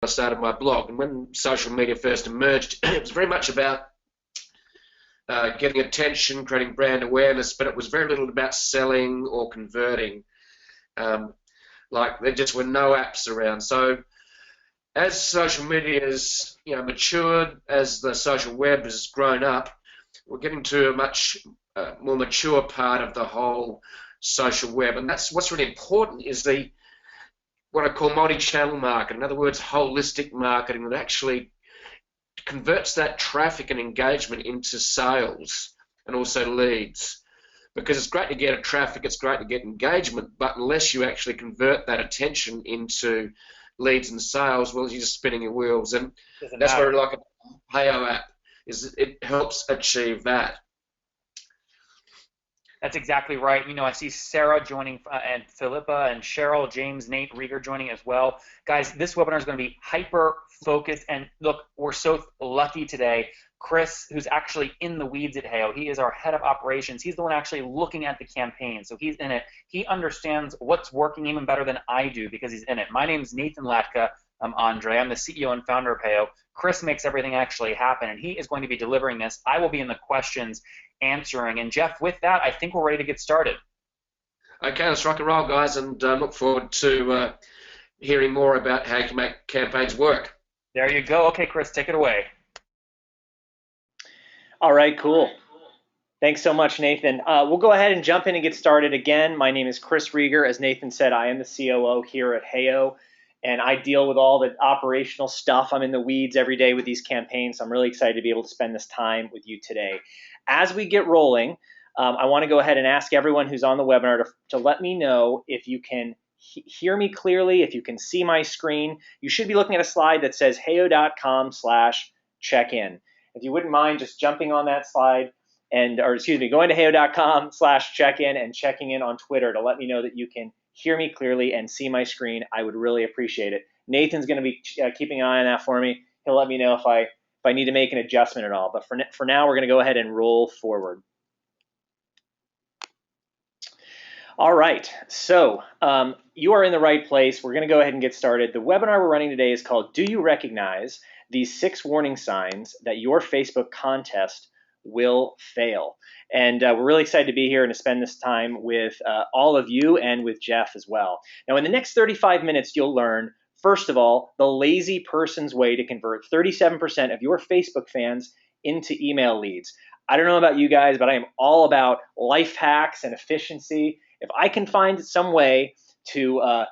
I started my blog. And when social media first emerged, it was very much about getting attention, creating brand awareness, but it was very little about selling or converting. Like there just were no apps around. So as social media has matured, as the social web has grown up, we're getting to a much more mature part of the whole social web, and that's what's really important is the what I call multi-channel marketing. In other words, holistic marketing that actually converts that traffic and engagement into sales and also leads. Because it's great to get a traffic, it's great to get engagement, but unless you actually convert that attention into leads and sales, well, you're just spinning your wheels. And that's where like a Heyo app is. It helps achieve that. That's exactly right. You know, I see Sarah joining and Philippa and Cheryl, James, Nate, Rieger joining as well. Guys, this webinar is going to be hyper focused. And look, we're so lucky today. Chris, who's actually in the weeds at Heyo, he is our head of operations. He's the one actually looking at the campaign. So he's in it. He understands what's working even better than I do because he's in it. My name is Nathan Latka. I'm Andre. I'm the CEO and founder of Heyo. Chris makes everything actually happen, and he is going to be delivering this. I will be in the questions answering. And Jeff, with that, I think we're ready to get started. Okay, let's rock and roll, guys, and look forward to hearing more about how you can make campaigns work. There you go. Okay, Chris, take it away. All right, cool. Thanks so much, Nathan. We'll go ahead and jump in and get started. Again, my name is Chris Rieger. As Nathan said, I am the COO here at Heyo, and I deal with all the operational stuff. I'm in the weeds every day with these campaigns, so I'm really excited to be able to spend this time with you today. As we get rolling, I want to go ahead and ask everyone who's on the webinar to let me know if you can hear me clearly, if you can see my screen. You should be looking at a slide that says heyo.com/check-in. If you wouldn't mind just jumping on that slide going to heyo.com/check-in and checking in on Twitter to let me know that you can hear me clearly and see my screen, I would really appreciate it. Nathan's going to be keeping an eye on that for me. He'll let me know if I need to make an adjustment at all. But for now, we're going to go ahead and roll forward. All right, so you are in the right place. We're going to go ahead and get started. The webinar we're running today is called Do You Recognize These 6 Warning Signs That Your Facebook Contest Will Fail? And we're really excited to be here and to spend this time with all of you and with Jeff as well. Now, in the next 35 minutes, you'll learn, first of all, the lazy person's way to convert 37% of your Facebook fans into email leads. I don't know about you guys, but I am all about life hacks and efficiency. If I can find some way to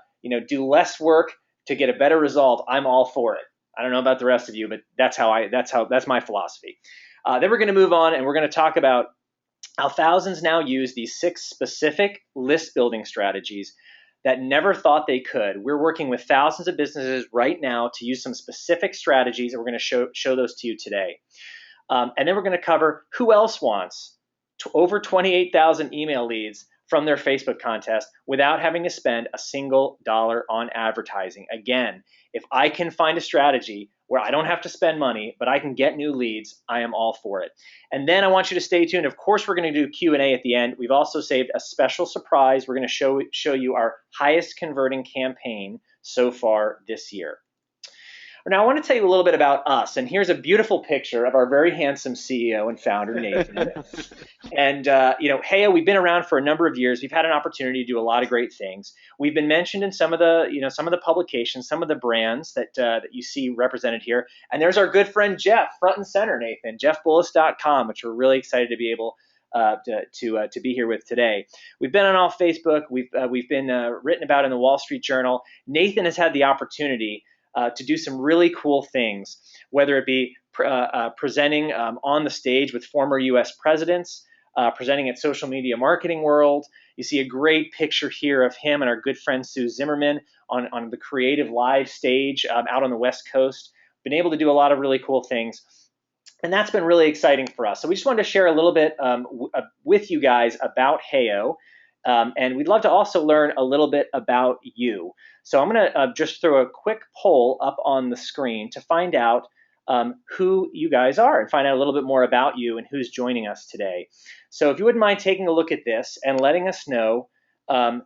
do less work to get a better result, I'm all for it. I don't know about the rest of you, but that's my philosophy. Then we're going to move on and we're going to talk about how thousands now use these 6 specific list building strategies that never thought they could. We're working with thousands of businesses right now to use some specific strategies, and we're going to show those to you today. And then we're going to cover who else wants over 28,000 email leads from their Facebook contest without having to spend a single dollar on advertising. Again, if I can find a strategy where I don't have to spend money, but I can get new leads, I am all for it. And then I want you to stay tuned. Of course, we're going to do Q&A at the end. We've also saved a special surprise. We're going to show you our highest converting campaign so far this year. Now, I want to tell you a little bit about us, and here's a beautiful picture of our very handsome CEO and founder, Nathan. And Heyo, we've been around for a number of years. We've had an opportunity to do a lot of great things. We've been mentioned in some of the publications, some of the brands that you see represented here. And there's our good friend Jeff, front and center, Nathan, jeffbullis.com, which we're really excited to be able to be here with today. We've been on all Facebook. We've been written about in the Wall Street Journal. Nathan has had the opportunity to do some really cool things, whether it be presenting on the stage with former U.S. presidents, presenting at Social Media Marketing World. You see a great picture here of him and our good friend Sue Zimmerman on the Creative Live stage out on the West Coast. Been able to do a lot of really cool things. And that's been really exciting for us. So we just wanted to share a little bit with you guys about Heyo. And we'd love to also learn a little bit about you. So I'm going to just throw a quick poll up on the screen to find out who you guys are and find out a little bit more about you and who's joining us today. So if you wouldn't mind taking a look at this and letting us know,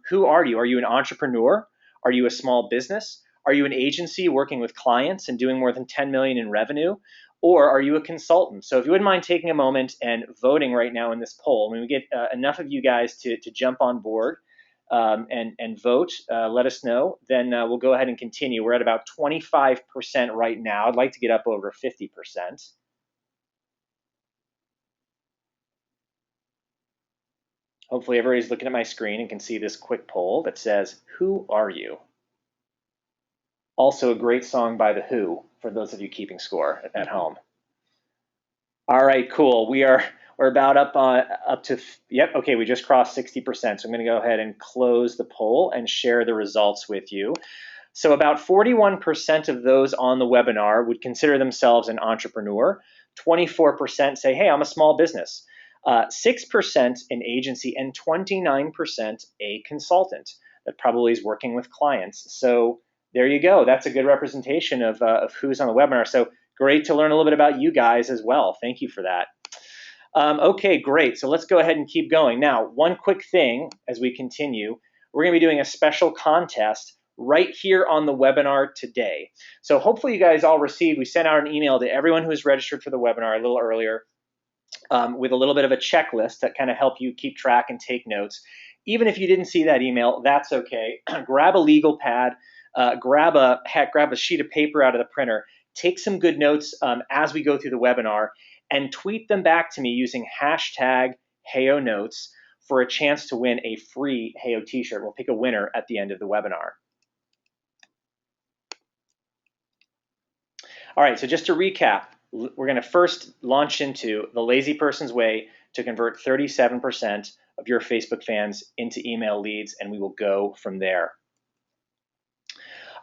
who are you? Are you an entrepreneur? Are you a small business? Are you an agency working with clients and doing more than 10 million in revenue? Or are you a consultant? So if you wouldn't mind taking a moment and voting right now in this poll, when we get enough of you guys to jump on board and vote, let us know. Then we'll go ahead and continue. We're at about 25% right now. I'd like to get up over 50%. Hopefully everybody's looking at my screen and can see this quick poll that says, "Who are you?" Also a great song by The Who, for those of you keeping score at home. All right, cool. We're about up to, yep, okay, we just crossed 60%. So I'm gonna go ahead and close the poll and share the results with you. So about 41% of those on the webinar would consider themselves an entrepreneur. 24% say, hey, I'm a small business. 6% an agency, and 29% a consultant that probably is working with clients. So there you go. That's a good representation of who's on the webinar. So great to learn a little bit about you guys as well. Thank you for that. Okay, great. So let's go ahead and keep going. Now, one quick thing as we continue, we're going to be doing a special contest right here on the webinar today. So hopefully you guys all received, we sent out an email to everyone who was registered for the webinar a little earlier with a little bit of a checklist that kind of help you keep track and take notes. Even if you didn't see that email, that's okay. Grab a legal pad, grab a sheet of paper out of the printer, take some good notes as we go through the webinar, and tweet them back to me using hashtag HeyoNotes for a chance to win a free Heyo t-shirt. We'll pick a winner at the end of the webinar. All right, so just to recap, we're going to first launch into the lazy person's way to convert 37% of your Facebook fans into email leads, and we will go from there.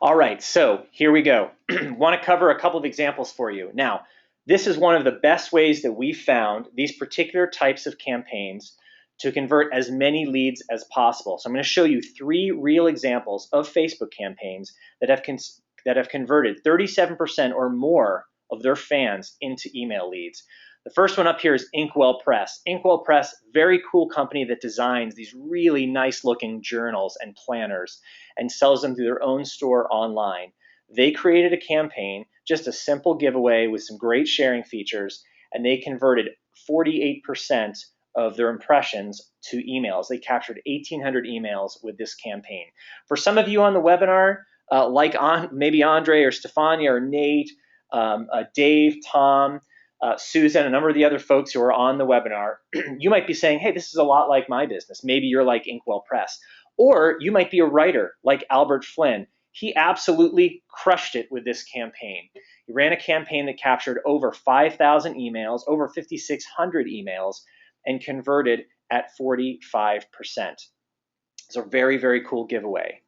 All right, so here we go. Want to cover a couple of examples for you. Now, this is one of the best ways that we found these particular types of campaigns to convert as many leads as possible. So I'm going to show you 3 real examples of Facebook campaigns that have converted 37% or more of their fans into email leads. The first one up here is Inkwell Press. Inkwell Press, very cool company that designs these really nice looking journals and planners and sells them through their own store online. They created a campaign, just a simple giveaway with some great sharing features, and they converted 48% of their impressions to emails. They captured 1,800 emails with this campaign. For some of you on the webinar, maybe Andre or Stefania or Nate, Dave, Tom, Susan, a number of the other folks who are on the webinar, you might be saying, hey, this is a lot like my business. Maybe you're like Inkwell Press. Or you might be a writer like Albert Flynn. He absolutely crushed it with this campaign. He ran a campaign that captured over 5,000 emails, over 5,600 emails, and converted at 45%. So very, very cool giveaway.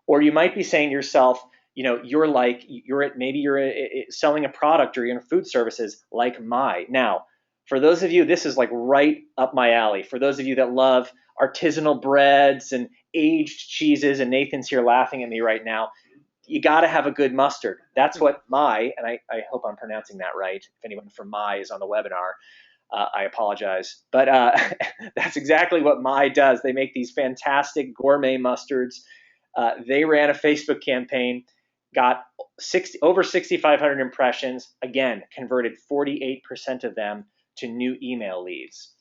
Or you might be saying to yourself, maybe you're selling a product or you're in food services like Mai. Now, for those of you, this is like right up my alley. For those of you that love artisanal breads and aged cheeses, and Nathan's here laughing at me right now, you got to have a good mustard. That's what Mai, and I hope I'm pronouncing that right. If anyone from Mai is on the webinar, I apologize. But that's exactly what Mai does. They make these fantastic gourmet mustards. They ran a Facebook campaign, got over 6,500 impressions, again, converted 48% of them to new email leads.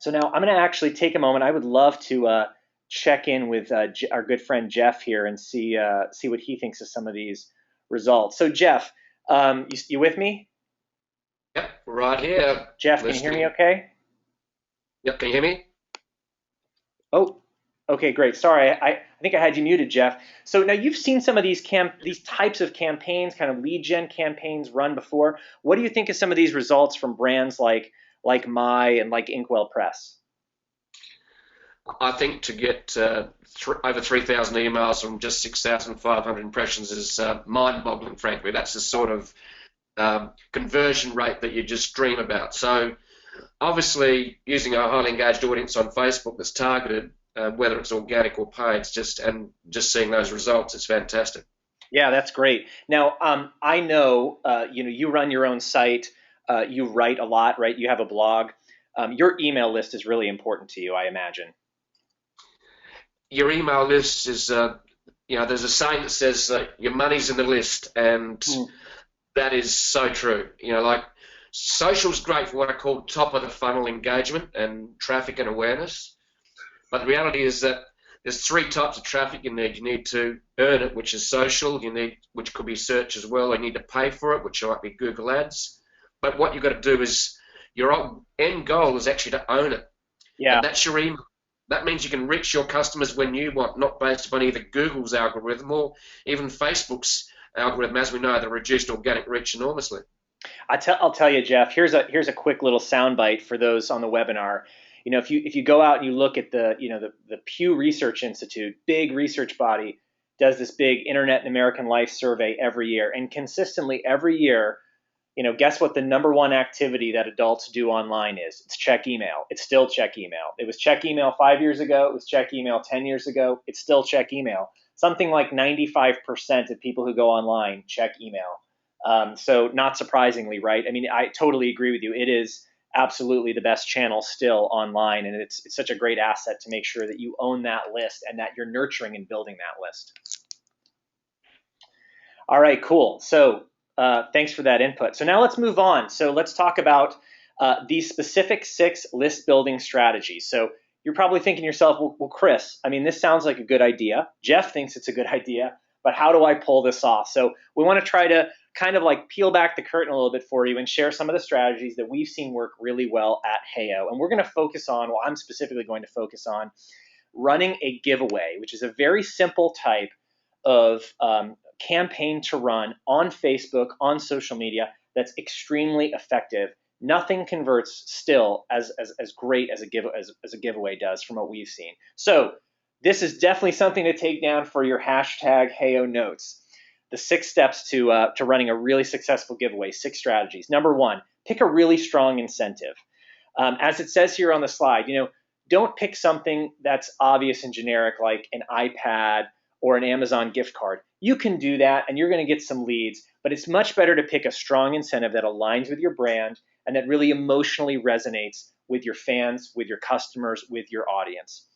So now I'm going to actually take a moment. I would love to check in with our good friend Jeff here and see what he thinks of some of these results. So Jeff, you with me? Yep, right here. Jeff, can you hear me okay? Yep, can you hear me? Oh, okay, great. Sorry, I think I had you muted, Jeff. So now you've seen some of these types of campaigns, kind of lead gen campaigns run before. What do you think of some of these results from brands like Mai and like Inkwell Press? I think to get over 3,000 emails from just 6,500 impressions is mind-boggling, frankly. That's the sort of conversion rate that you just dream about. So obviously using a highly engaged audience on Facebook that's targeted, whether it's organic or paid, just seeing those results is fantastic. Yeah, that's great. Now, I know you run your own site, you write a lot, right? You have a blog. Your email list is really important to you, I imagine. Your email list is there's a saying that says your money's in the list, and that is so true. Like social's great for what I call top of the funnel engagement and traffic and awareness. But the reality is that there's three types of traffic you need. You need to earn it, which is social. Which could be search as well. You need to pay for it, which might be Google Ads. But what you've got to do is your end goal is actually to own it. Yeah. And that's your email. That means you can reach your customers when you want, not based upon either Google's algorithm or even Facebook's algorithm. As we know, they reduced organic reach enormously. I'll tell you, Jeff. Here's a quick little soundbite for those on the webinar. If you go out and you look at the Pew Research Institute, big research body, does this big Internet and American Life survey every year, and consistently every year, guess what the number one activity that adults do online is? It's check email. It's still check email. It was check email 5 years ago. It was check email 10 years ago. It's still check email. Something like 95% of people who go online check email. So not surprisingly, right? I mean, I totally agree with you. It is absolutely the best channel still online, and it's such a great asset to make sure that you own that list and that you're nurturing and building that list. All right, cool. So thanks for that input. So now let's move on. So let's talk about these specific 6 list building strategies. So you're probably thinking to yourself, well, Chris, I mean, this sounds like a good idea. Jeff thinks it's a good idea, but how do I pull this off? So we want to try to kind of like peel back the curtain a little bit for you and share some of the strategies that we've seen work really well at Heyo. And we're going to focus on, I'm specifically going to focus on running a giveaway, which is a very simple type of campaign to run on Facebook, on social media, that's extremely effective. Nothing converts still as great as a giveaway does from what we've seen. So this is definitely something to take down for your hashtag Heyo notes. The 6 steps to running a really successful giveaway, 6 strategies. Number 1, pick a really strong incentive. As it says here on the slide, don't pick something that's obvious and generic like an iPad or an Amazon gift card. You can do that and you're going to get some leads, but it's much better to pick a strong incentive that aligns with your brand and that really emotionally resonates with your fans, with your customers, with your audience.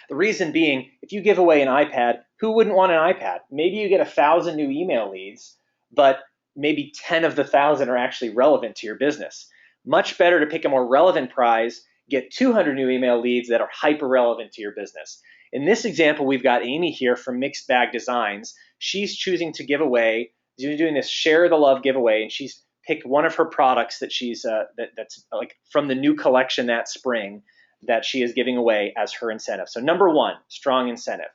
The reason being, if you give away an iPad, who wouldn't want an iPad? Maybe you get 1,000 new email leads, but maybe 10 of the 1,000 are actually relevant to your business. Much better to pick a more relevant prize, get 200 new email leads that are hyper relevant to your business. In this example, we've got Amy here from Mixed Bag Designs. She's choosing to give away, she's doing this Share the Love giveaway, and she's picked one of her products that she's that's like from the new collection that spring that she is giving away as her incentive. So number 1, strong incentive.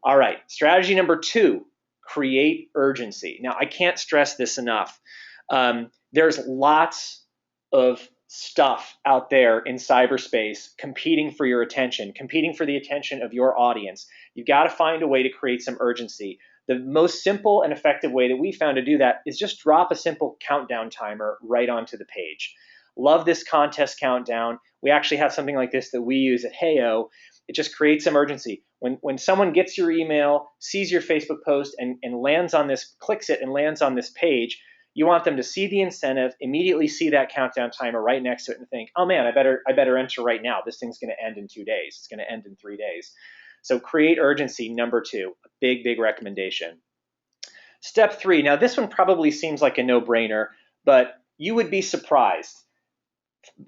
All right, strategy number 2, create urgency. Now, I can't stress this enough. There's lots of stuff out there in cyberspace competing for your attention, competing for the attention of your audience. You've got to find a way to create some urgency. The most simple and effective way that we found to do that is just drop a simple countdown timer right onto the page. Love this contest countdown. We actually have something like this that we use at Heyo. It just creates some urgency. When someone gets your email, sees your Facebook post, and lands on this, clicks it and lands on this page, you want them to see the incentive, immediately see that countdown timer right next to it and think, oh man, I better enter right now. This thing's going to end in 2 days. It's going to end in 3 days. So create urgency, number 2, a big recommendation. Step 3, now this one probably seems like a no-brainer, but you would be surprised.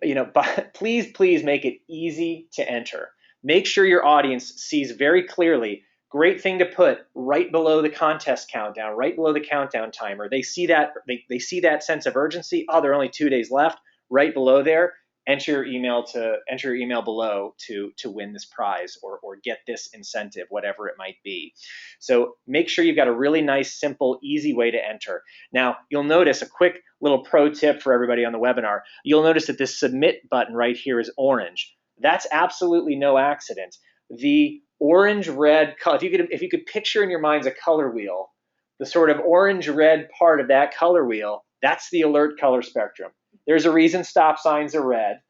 But please make it easy to enter. Make sure your audience sees very clearly. Great thing to put right below the contest countdown, right below the countdown timer. They see that sense of urgency. Oh, there are only 2 days left. Right below there, enter your email below to win this prize or get this incentive, whatever it might be. So make sure you've got a really nice, simple, easy way to enter. Now, you'll notice a quick little pro tip for everybody on the webinar. You'll notice that this submit button right here is orange. That's absolutely no accident. The orange-red color, if you could picture in your minds a color wheel, the sort of orange-red part of that color wheel, that's the alert color spectrum. There's a reason stop signs are red.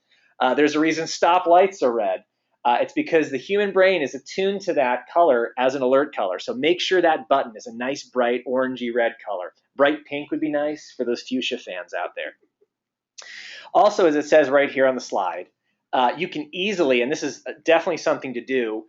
There's a reason stop lights are red. It's because the human brain is attuned to that color as an alert color. So make sure that button is a nice, bright, orangey red color. Bright pink would be nice for those fuchsia fans out there. Also, as it says right here on the slide, you can easily, and this is definitely something to do,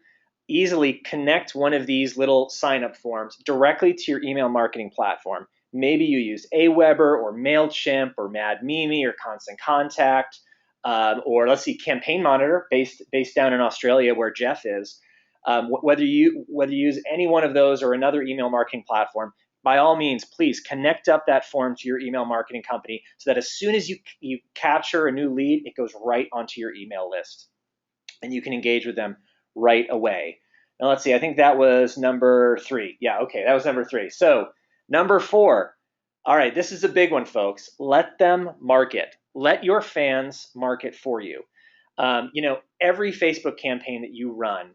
easily connect one of these little sign-up forms directly to your email marketing platform. Maybe you use Aweber or MailChimp or MadMimi or Constant Contact, or let's see, Campaign Monitor, based down in Australia where Jeff is. Whether you use any one of those or another email marketing platform, by all means, please connect up that form to your email marketing company so that as soon as you capture a new lead, it goes right onto your email list and you can engage with them right away. Now let's see, I think that was number 3. Yeah, okay, that was number 3. So number 4, all right, this is a big one, folks. Let them market. Let your fans market for you. Every Facebook campaign that you run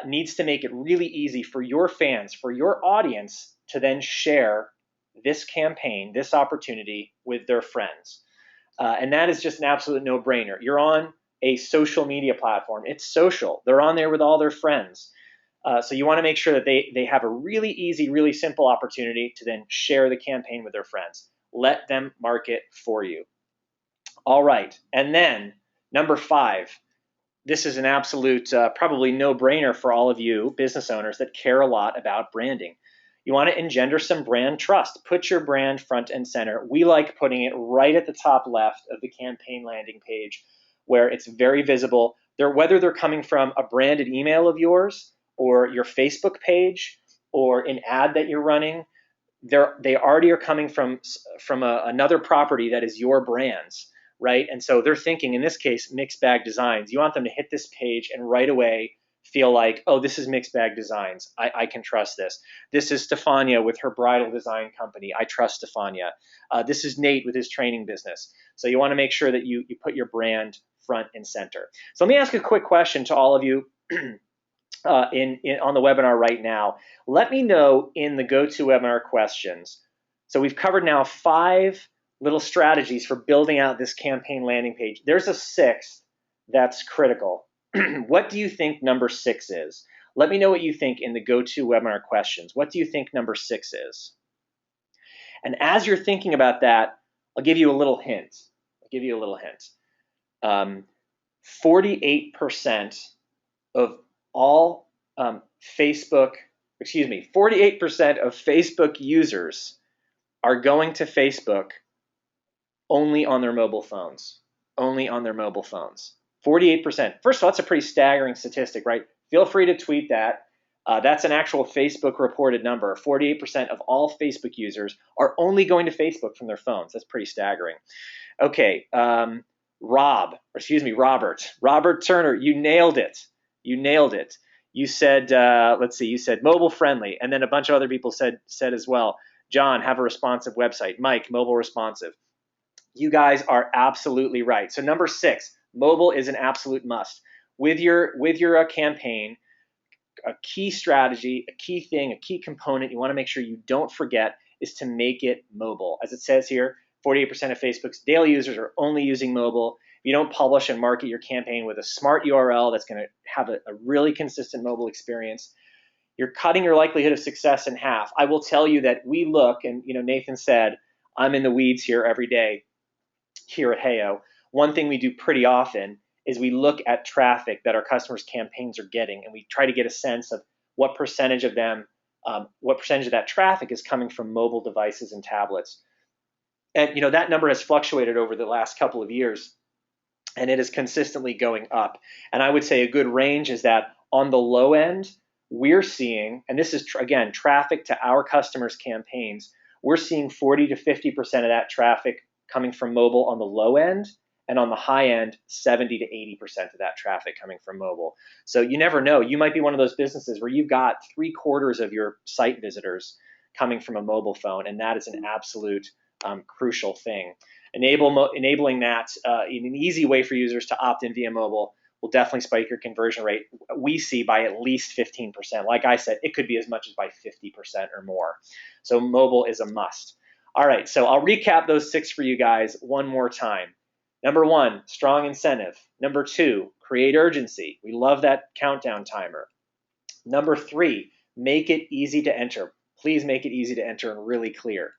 needs to make it really easy for your fans, for your audience to then share this campaign, this opportunity with their friends. And that is just an absolute no-brainer. You're on a social media platform. It's social. They're on there with all their friends. So you want to make sure that they have a really easy, really simple opportunity to then share the campaign with their friends. Let them market for you. All right. And then number 5, this is an absolute probably no-brainer for all of you business owners that care a lot about branding. You want to engender some brand trust. Put your brand front and center. We like putting it right at the top left of the campaign landing page where it's very visible. Whether they're coming from a branded email of yours or your Facebook page or an ad that you're running, they already are coming from another property that is your brand's, right? And so they're thinking, in this case, Mixed Bag Designs. You want them to hit this page and right away feel like, oh, this is Mixed Bag Designs. I can trust this. This is Stefania with her bridal design company. I trust Stefania. This is Nate with his training business. So you want to make sure that you put your brand front and center. So let me ask a quick question to all of you on the webinar right now. Let me know in the GoToWebinar questions. So we've covered now 5 little strategies for building out this campaign landing page. There's a 6th that's critical. What do you think number 6 is? Let me know what you think in the GoToWebinar questions. What do you think number 6 is? And as you're thinking about that, I'll give you a little hint. 48% of all 48% of Facebook users are going to Facebook only on their mobile phones. 48%. First of all, that's a pretty staggering statistic, right? Feel free to tweet that. That's an actual Facebook reported number. 48% of all Facebook users are only going to Facebook from their phones. That's pretty staggering. Okay, Robert Turner, you nailed it. You said, let's see, you said mobile friendly, and then a bunch of other people said as well. John, have a responsive website. Mike, mobile responsive. You guys are absolutely right. So number 6, mobile is an absolute must. With your campaign, a key strategy, a key thing, a key component you want to make sure you don't forget is to make it mobile. As it says here, 48% of Facebook's daily users are only using mobile. If you don't publish and market your campaign with a smart URL that's going to have a really consistent mobile experience, you're cutting your likelihood of success in half. I will tell you that we look, and Nathan said, I'm in the weeds here every day here at Heyo. One thing we do pretty often is we look at traffic that our customers' campaigns are getting, and we try to get a sense of what percentage of that traffic is coming from mobile devices and tablets. And that number has fluctuated over the last couple of years, and it is consistently going up. And I would say a good range is that on the low end, we're seeing, and this is again traffic to our customers' campaigns, we're seeing 40 to 50% of that traffic coming from mobile on the low end, and on the high end, 70 to 80% of that traffic coming from mobile. So you never know. You might be one of those businesses where you've got 3/4 of your site visitors coming from a mobile phone, and that is an absolute crucial thing. Enabling that in an easy way for users to opt in via mobile will definitely spike your conversion rate. We see by at least 15%. Like I said, it could be as much as by 50% or more. So mobile is a must. All right, so I'll recap those 6 for you guys one more time. Number 1, strong incentive. Number 2, create urgency. We love that countdown timer. Number 3, make it easy to enter. Please make it easy to enter and really clear.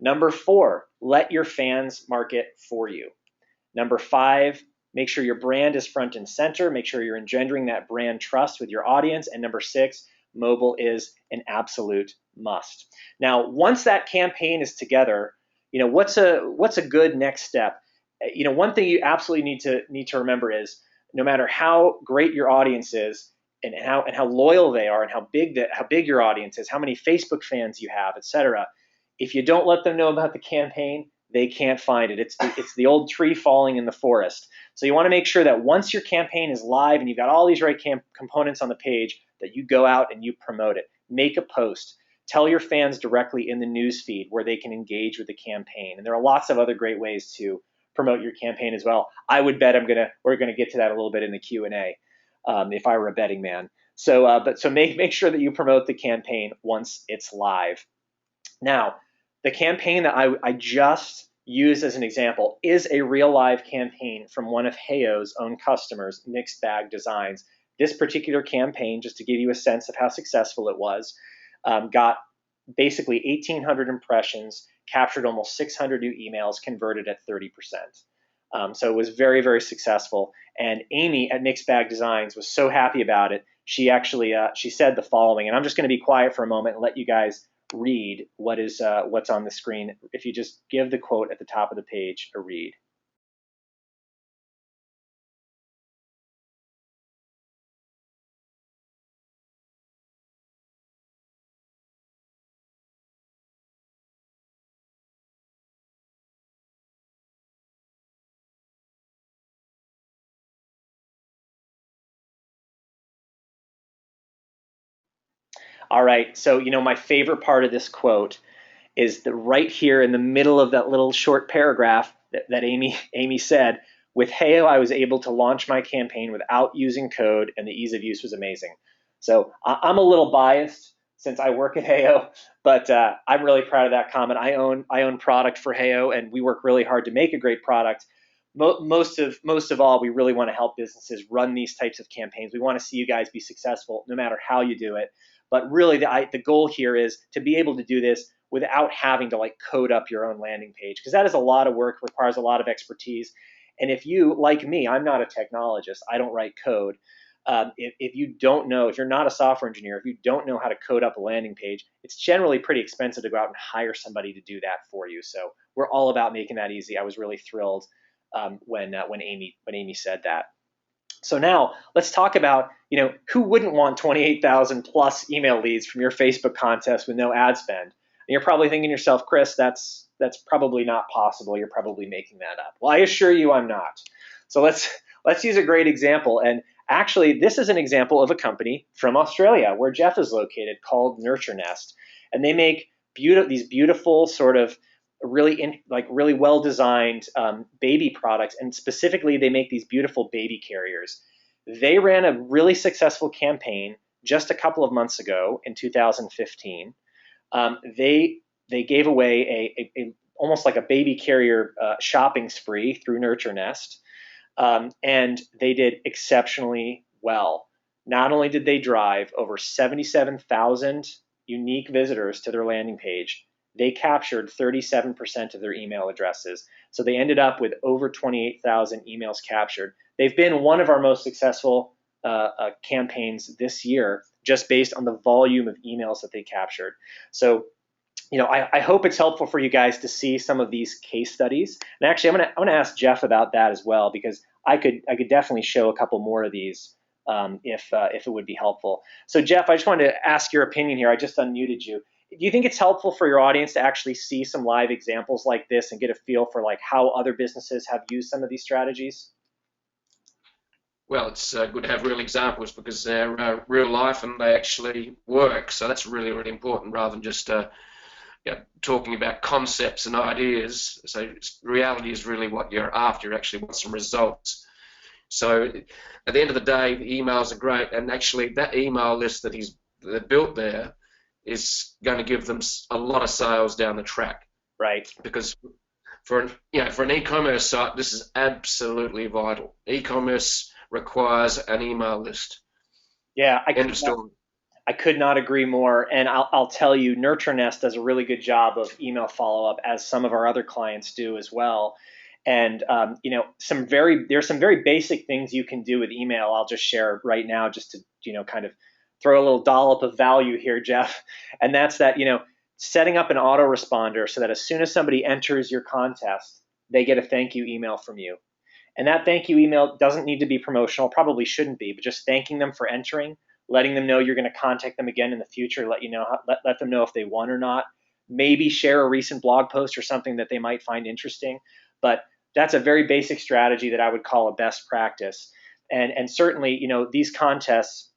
Number 4, let your fans market for you. Number 5, Make sure your brand is front and center. Make sure you're engendering that brand trust with your audience. And number 6, mobile is an absolute must. Now, once that campaign is together, what's a good next step? One thing you absolutely need to remember is no matter how great your audience is and how loyal they are and how big your audience is, how many Facebook fans you have, etc. If you don't let them know about the campaign, they can't find it. It's the old tree falling in the forest. So you want to make sure that once your campaign is live and you've got all these right components on the page, that you go out and you promote it. Make a post. Tell your fans directly in the news feed where they can engage with the campaign. And there are lots of other great ways to promote your campaign as well. I would bet we're gonna get to that a little bit in the Q&A if I were a betting man. So make sure that you promote the campaign once it's live. Now, the campaign that I just used as an example is a real live campaign from one of Heyo's own customers, Mixed Bag Designs. This particular campaign, just to give you a sense of how successful it was, got basically 1,800 impressions, captured almost 600 new emails, converted at 30%. So it was very, very successful. And Amy at Mixed Bag Designs was so happy about it. She actually she said the following, and I'm just going to be quiet for a moment and let you guys read what's on the screen. If you just give the quote at the top of the page a read. All right, so my favorite part of this quote is right here in the middle of that little short paragraph that Amy said. With Heyo, I was able to launch my campaign without using code, and the ease of use was amazing. So I'm a little biased since I work at Heyo, but I'm really proud of that comment. I own product for Heyo, and we work really hard to make a great product. Most of all, we really want to help businesses run these types of campaigns. We want to see you guys be successful, no matter how you do it. But really, the goal here is to be able to do this without having to code up your own landing page, because that is a lot of work, requires a lot of expertise. And if you, like me, I'm not a technologist, I don't write code. If you don't know, if you're not a software engineer, if you don't know how to code up a landing page, it's generally pretty expensive to go out and hire somebody to do that for you. So we're all about making that easy. I was really thrilled when Amy said that. So now let's talk about, who wouldn't want 28,000 plus email leads from your Facebook contest with no ad spend? And you're probably thinking to yourself, Chris, that's probably not possible. You're probably making that up. Well, I assure you I'm not. So let's use a great example. And actually, this is an example of a company from Australia where Jeff is located called Nurture Nest. And they make these beautiful sort of really well-designed baby products. And specifically, they make these beautiful baby carriers. They ran a really successful campaign just a couple of months ago in 2015. They gave away a almost like a baby carrier shopping spree through Nurture Nest, and they did exceptionally well. Not only did they drive over 77,000 unique visitors to their landing page, they captured 37% of their email addresses. So they ended up with over 28,000 emails captured. They've been one of our most successful campaigns this year, just based on the volume of emails that they captured. So, I hope it's helpful for you guys to see some of these case studies. And actually, I'm gonna ask Jeff about that as well, because I could definitely show a couple more of these if it would be helpful. So, Jeff, I just wanted to ask your opinion here. I just unmuted you. Do you think it's helpful for your audience to actually see some live examples like this and get a feel for how other businesses have used some of these strategies? Well, it's good to have real examples because they're real life and they actually work. So that's really, really important rather than just talking about concepts and ideas. So reality is really what you're after. You actually want some results. So at the end of the day, the emails are great, and actually that email list that they built there is going to give them a lot of sales down the track. Right. Because for an e-commerce site, this is absolutely vital. E-commerce requires an email list. Yeah, I could not agree more. And I'll tell you, Nurture Nest does a really good job of email follow-up, as some of our other clients do as well. And there's some very basic things you can do with email. I'll just share right now, just to kind of throw a little dollop of value here, Jeff. And that's that setting up an autoresponder so that as soon as somebody enters your contest, they get a thank you email from you. And that thank you email doesn't need to be promotional, probably shouldn't be, but just thanking them for entering, letting them know you're going to contact them again in the future, let them know if they won or not, maybe share a recent blog post or something that they might find interesting. But that's a very basic strategy that I would call a best practice. And certainly, these contests,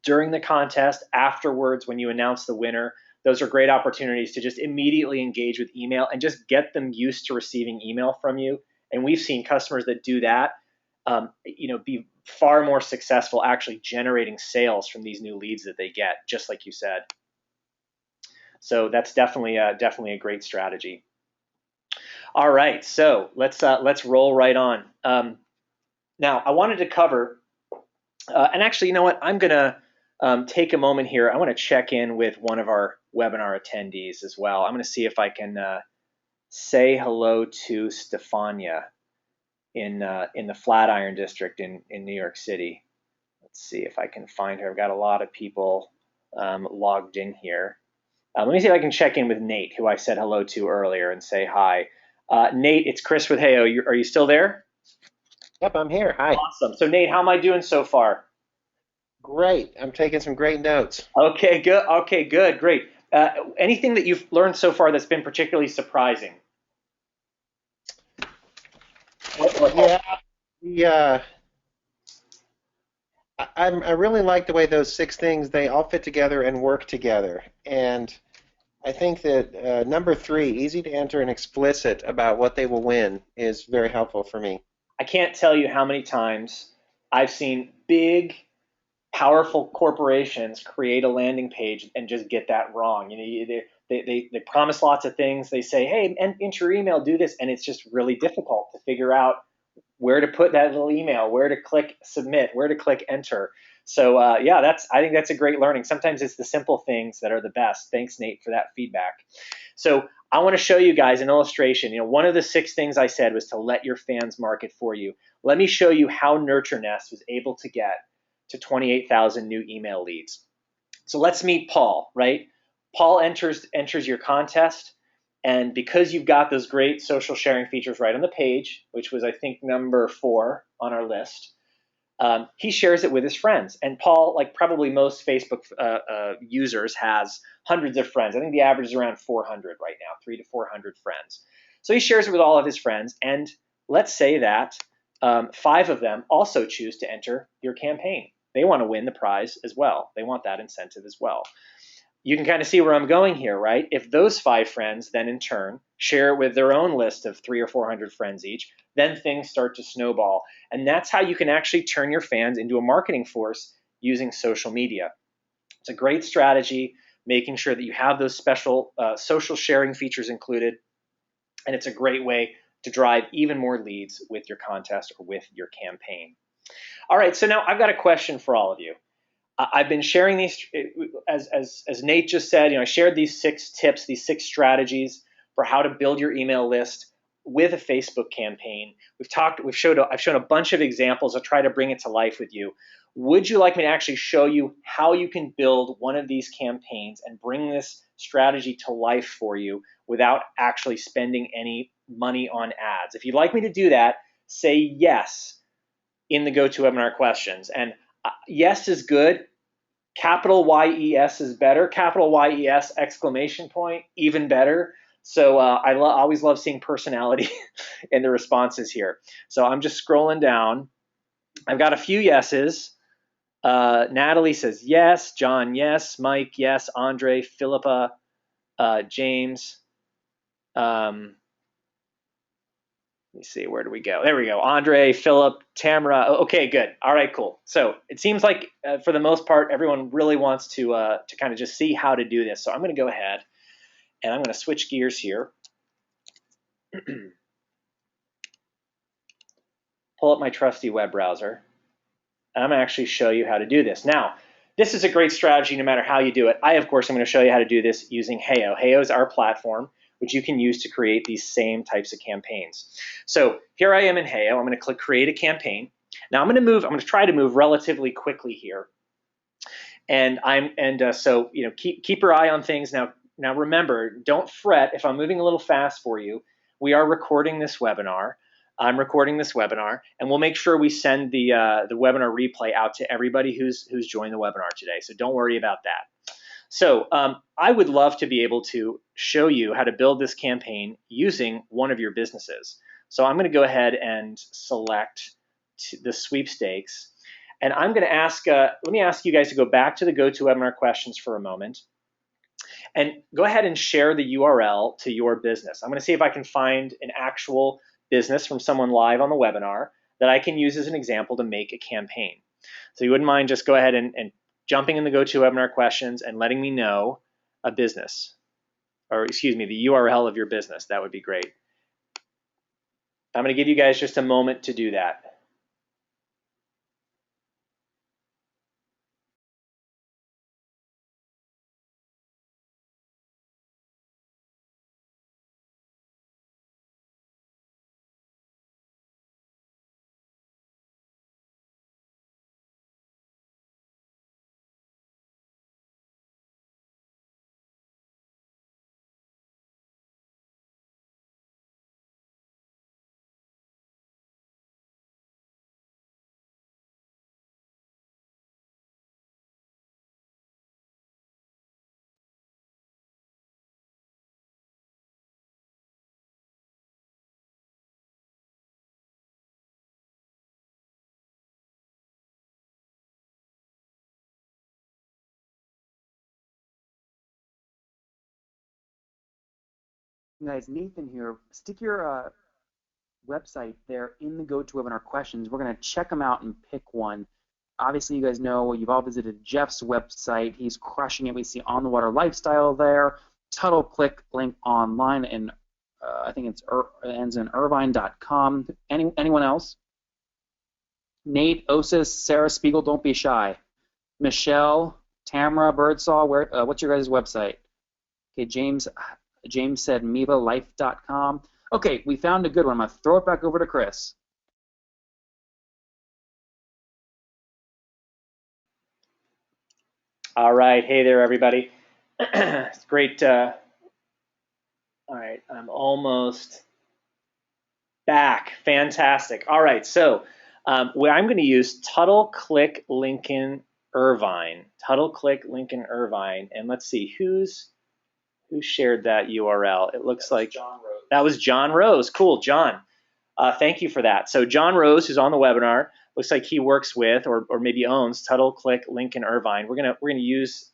during the contest, afterwards, when you announce the winner, those are great opportunities to just immediately engage with email and just get them used to receiving email from you. And we've seen customers that do that, be far more successful actually generating sales from these new leads that they get, just like you said. So that's definitely a great strategy. All right, so let's roll right on. Now, I wanted to cover, and actually, you know what? I'm gonna take a moment here. I want to check in with one of our webinar attendees as well. I'm gonna see if I can say hello to Stefania in the Flatiron District in New York City. Let's see if I can find her. I've got a lot of people logged in here. Let me see if I can check in with Nate, who I said hello to earlier, and say hi. Nate, it's Chris with Heyo. Are you still there? Yep, I'm here. Hi. Awesome. So Nate, how am I doing so far? Great. I'm taking some great notes. Okay, good. Okay, good. Great. Anything that you've learned so far that's been particularly surprising? Yeah. I really like the way those 6 things, they all fit together and work together. And I think that number 3, easy to enter and explicit about what they will win, is very helpful for me. I can't tell you how many times I've seen big, powerful corporations create a landing page and just get that wrong. They promise lots of things. They say, hey, enter your email, do this, and it's just really difficult to figure out where to put that little email, where to click submit, where to click enter. So I think that's a great learning. Sometimes it's the simple things that are the best. Thanks, Nate, for that feedback. So I want to show you guys an illustration. One of the 6 things I said was to let your fans market for you. Let me show you how NurtureNest was able to get to 28,000 new email leads. So let's meet Paul, right? Paul enters your contest. And because you've got those great social sharing features right on the page, which was, I think, number 4 on our list, he shares it with his friends. And Paul, like probably most Facebook users, has hundreds of friends. I think the average is around 400 right now, 300 to 400 friends. So he shares it with all of his friends. And let's say that 5 of them also choose to enter your campaign. They want to win the prize as well. They want that incentive as well. You can kind of see where I'm going here, right? If those 5 friends then in turn share it with their own list of 300 or 400 friends each, then things start to snowball. And that's how you can actually turn your fans into a marketing force using social media. It's a great strategy, making sure that you have those special social sharing features included. And it's a great way to drive even more leads with your contest or with your campaign. All right, so now I've got a question for all of you. I've been sharing these, as Nate just said, I shared these 6 tips, these 6 strategies for how to build your email list with a Facebook campaign. I've shown a bunch of examples. I'll try to bring it to life with you. Would you like me to actually show you how you can build one of these campaigns and bring this strategy to life for you without actually spending any money on ads? If you'd like me to do that, say yes in the GoToWebinar questions. And yes is good. Capital YES is better. Capital YES exclamation point, even better. So I always love seeing personality in the responses here. So I'm just scrolling down. I've got a few yeses. Natalie says yes. John, yes. Mike, yes. Andre, Philippa, James. Let me see, where do we go? There we go. Andre, Philip, Tamara. Okay, good. All right, cool. So it seems like for the most part, everyone really wants to kind of just see how to do this. So I'm going to go ahead and I'm going to switch gears here. Pull up my trusty web browser. And I'm going to actually show you how to do this. Now, this is a great strategy no matter how you do it. Of course, I'm going to show you how to do this using Heyo. Heyo is our platform. which you can use to create these same types of campaigns. So here I am in Heyo. I'm going to click Create a Campaign. Now I'm going to try to move relatively quickly here. And so keep your eye on things. Now remember, don't fret if I'm moving a little fast for you. We are recording this webinar. I'm recording this webinar, and we'll make sure we send the webinar replay out to everybody who's joined the webinar today. So don't worry about that. So I would love to be able to show you how to build this campaign using one of your businesses. So I'm going to go ahead and select the sweepstakes, and I'm going to ask. Let me ask you guys to go back to the GoToWebinar questions for a moment, and go ahead and share the URL to your business. I'm going to see if I can find an actual business from someone live on the webinar that I can use as an example to make a campaign. So you wouldn't mind just go ahead and jumping in the GoToWebinar questions and letting me know a business, or excuse me, the URL of your business. That would be great. I'm going to give you guys just a moment to do that. Guys, Nathan here. Stick your website there in the GoToWebinar questions. We're going to check them out and pick one. Obviously, you guys know you've all visited Jeff's website. He's crushing it. We see On the Water Lifestyle there. Tuttle click link online, and I think it ends in irvine.com. Anyone else? Nate, Osis, Sarah Spiegel, don't be shy. Michelle, Tamara, Birdsall, what's your guys' website? Okay, James said mevalife.com. Okay, we found a good one. I'm going to throw it back over to Chris. All right. Hey there, everybody. It's great. All right. I'm almost back. Fantastic. All right. So where I'm going to use Tuttle Click Lincoln Irvine. Tuttle Click Lincoln Irvine. And let's see, who shared that URL? It looks like John Rose. That was John Rose. Cool, John. Thank you for that. So John Rose, who's on the webinar, looks like he works with or maybe owns Tuttle Click Lincoln Irvine. We're gonna use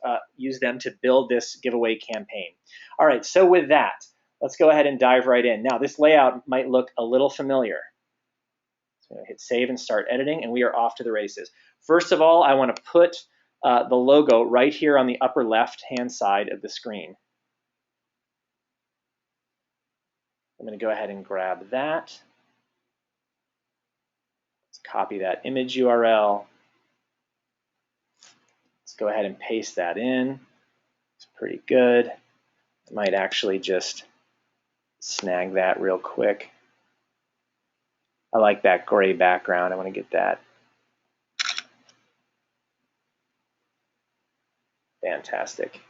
them to build this giveaway campaign. All right. So with that, let's go ahead and dive right in. Now this layout might look a little familiar. So I'm gonna hit save and start editing, and we are off to the races. First of all, I want to put the logo right here on the upper left-hand side of the screen. I'm going to go ahead and grab that. Let's copy that image URL. Let's go ahead and paste that in. It's pretty good. I might actually just snag that real quick. I like that gray background. I want to get that. Fantastic.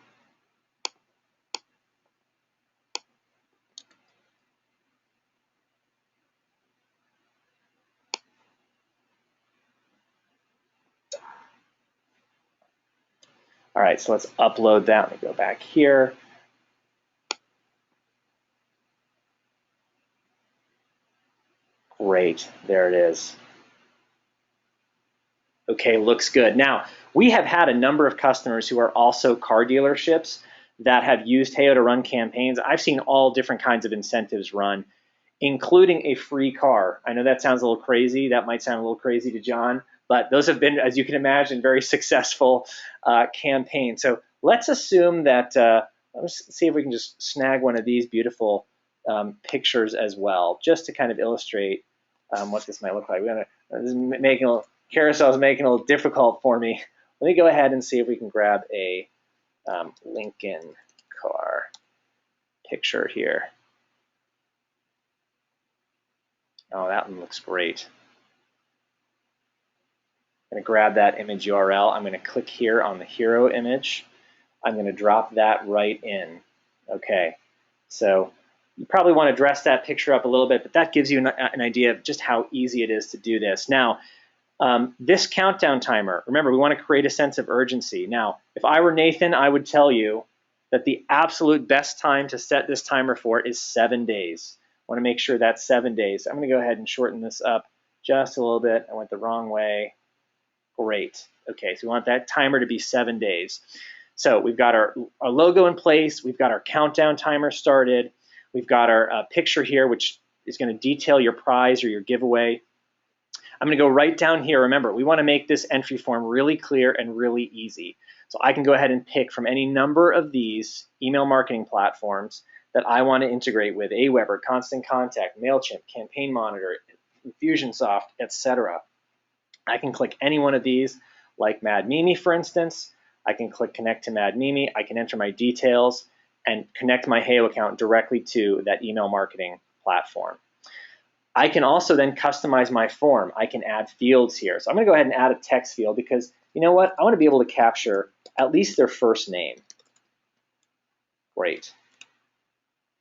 All right, so let's upload that. Let me go back here. Great, there it is. Okay, looks good. Now, we have had a number of customers who are also car dealerships that have used Heyo to run campaigns. I've seen all different kinds of incentives run, including a free car. I know that sounds a little crazy. That might sound a little crazy to John, but those have been, as you can imagine, very successful campaigns. So let's assume that, let's see if we can just snag one of these beautiful pictures as well, just to kind of illustrate what this might look like. Carousel is making it a little difficult for me. Let me go ahead and see if we can grab a Lincoln car picture here. Oh, that one looks great. I'm going to grab that image URL. I'm going to click here on the hero image. I'm going to drop that right in. Okay, so you probably want to dress that picture up a little bit, but that gives you an idea of just how easy it is to do this. Now, this countdown timer, remember, we want to create a sense of urgency. Now, if I were Nathan, I would tell you that the absolute best time to set this timer for is 7 days. I want to make sure that's 7 days. I'm going to go ahead and shorten this up just a little bit. I went the wrong way. Great. Okay, so we want that timer to be 7 days. So we've got our logo in place. We've got our countdown timer started. We've got our picture here, which is going to detail your prize or your giveaway. I'm going to go right down here. Remember, we want to make this entry form really clear and really easy. So I can go ahead and pick from any number of these email marketing platforms that I want to integrate with: Aweber, Constant Contact, MailChimp, Campaign Monitor, Infusionsoft, etc. I can click any one of these, like MadMimi, for instance. I can click Connect to MadMimi. I can enter my details and connect my HEYO account directly to that email marketing platform. I can also then customize my form. I can add fields here. So I'm going to go ahead and add a text field because, you know what, I want to be able to capture at least their first name. Great.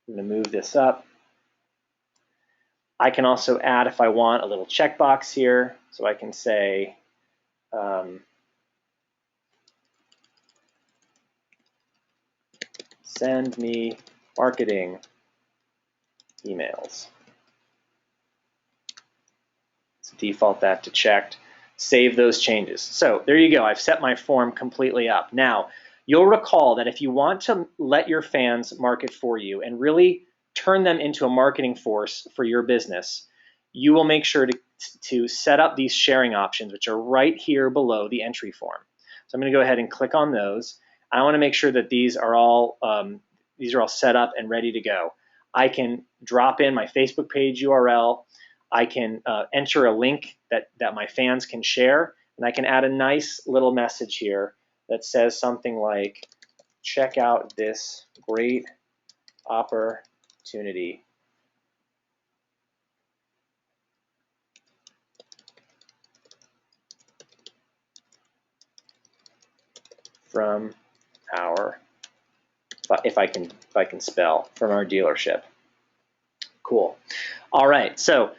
I'm going to move this up. I can also add, if I want, a little checkbox here. So I can say, send me marketing emails. So default that to checked. Save those changes. So there you go. I've set my form completely up. Now, you'll recall that if you want to let your fans market for you and really turn them into a marketing force for your business, you will make sure to set up these sharing options, which are right here below the entry form. So I'm going to go ahead and click on those. I want to make sure that these are all set up and ready to go. I can drop in my Facebook page URL. I can enter a link that my fans can share, and I can add a nice little message here that says something like, check out this great opportunity from our, if I can spell, from our dealership. Cool. All right, so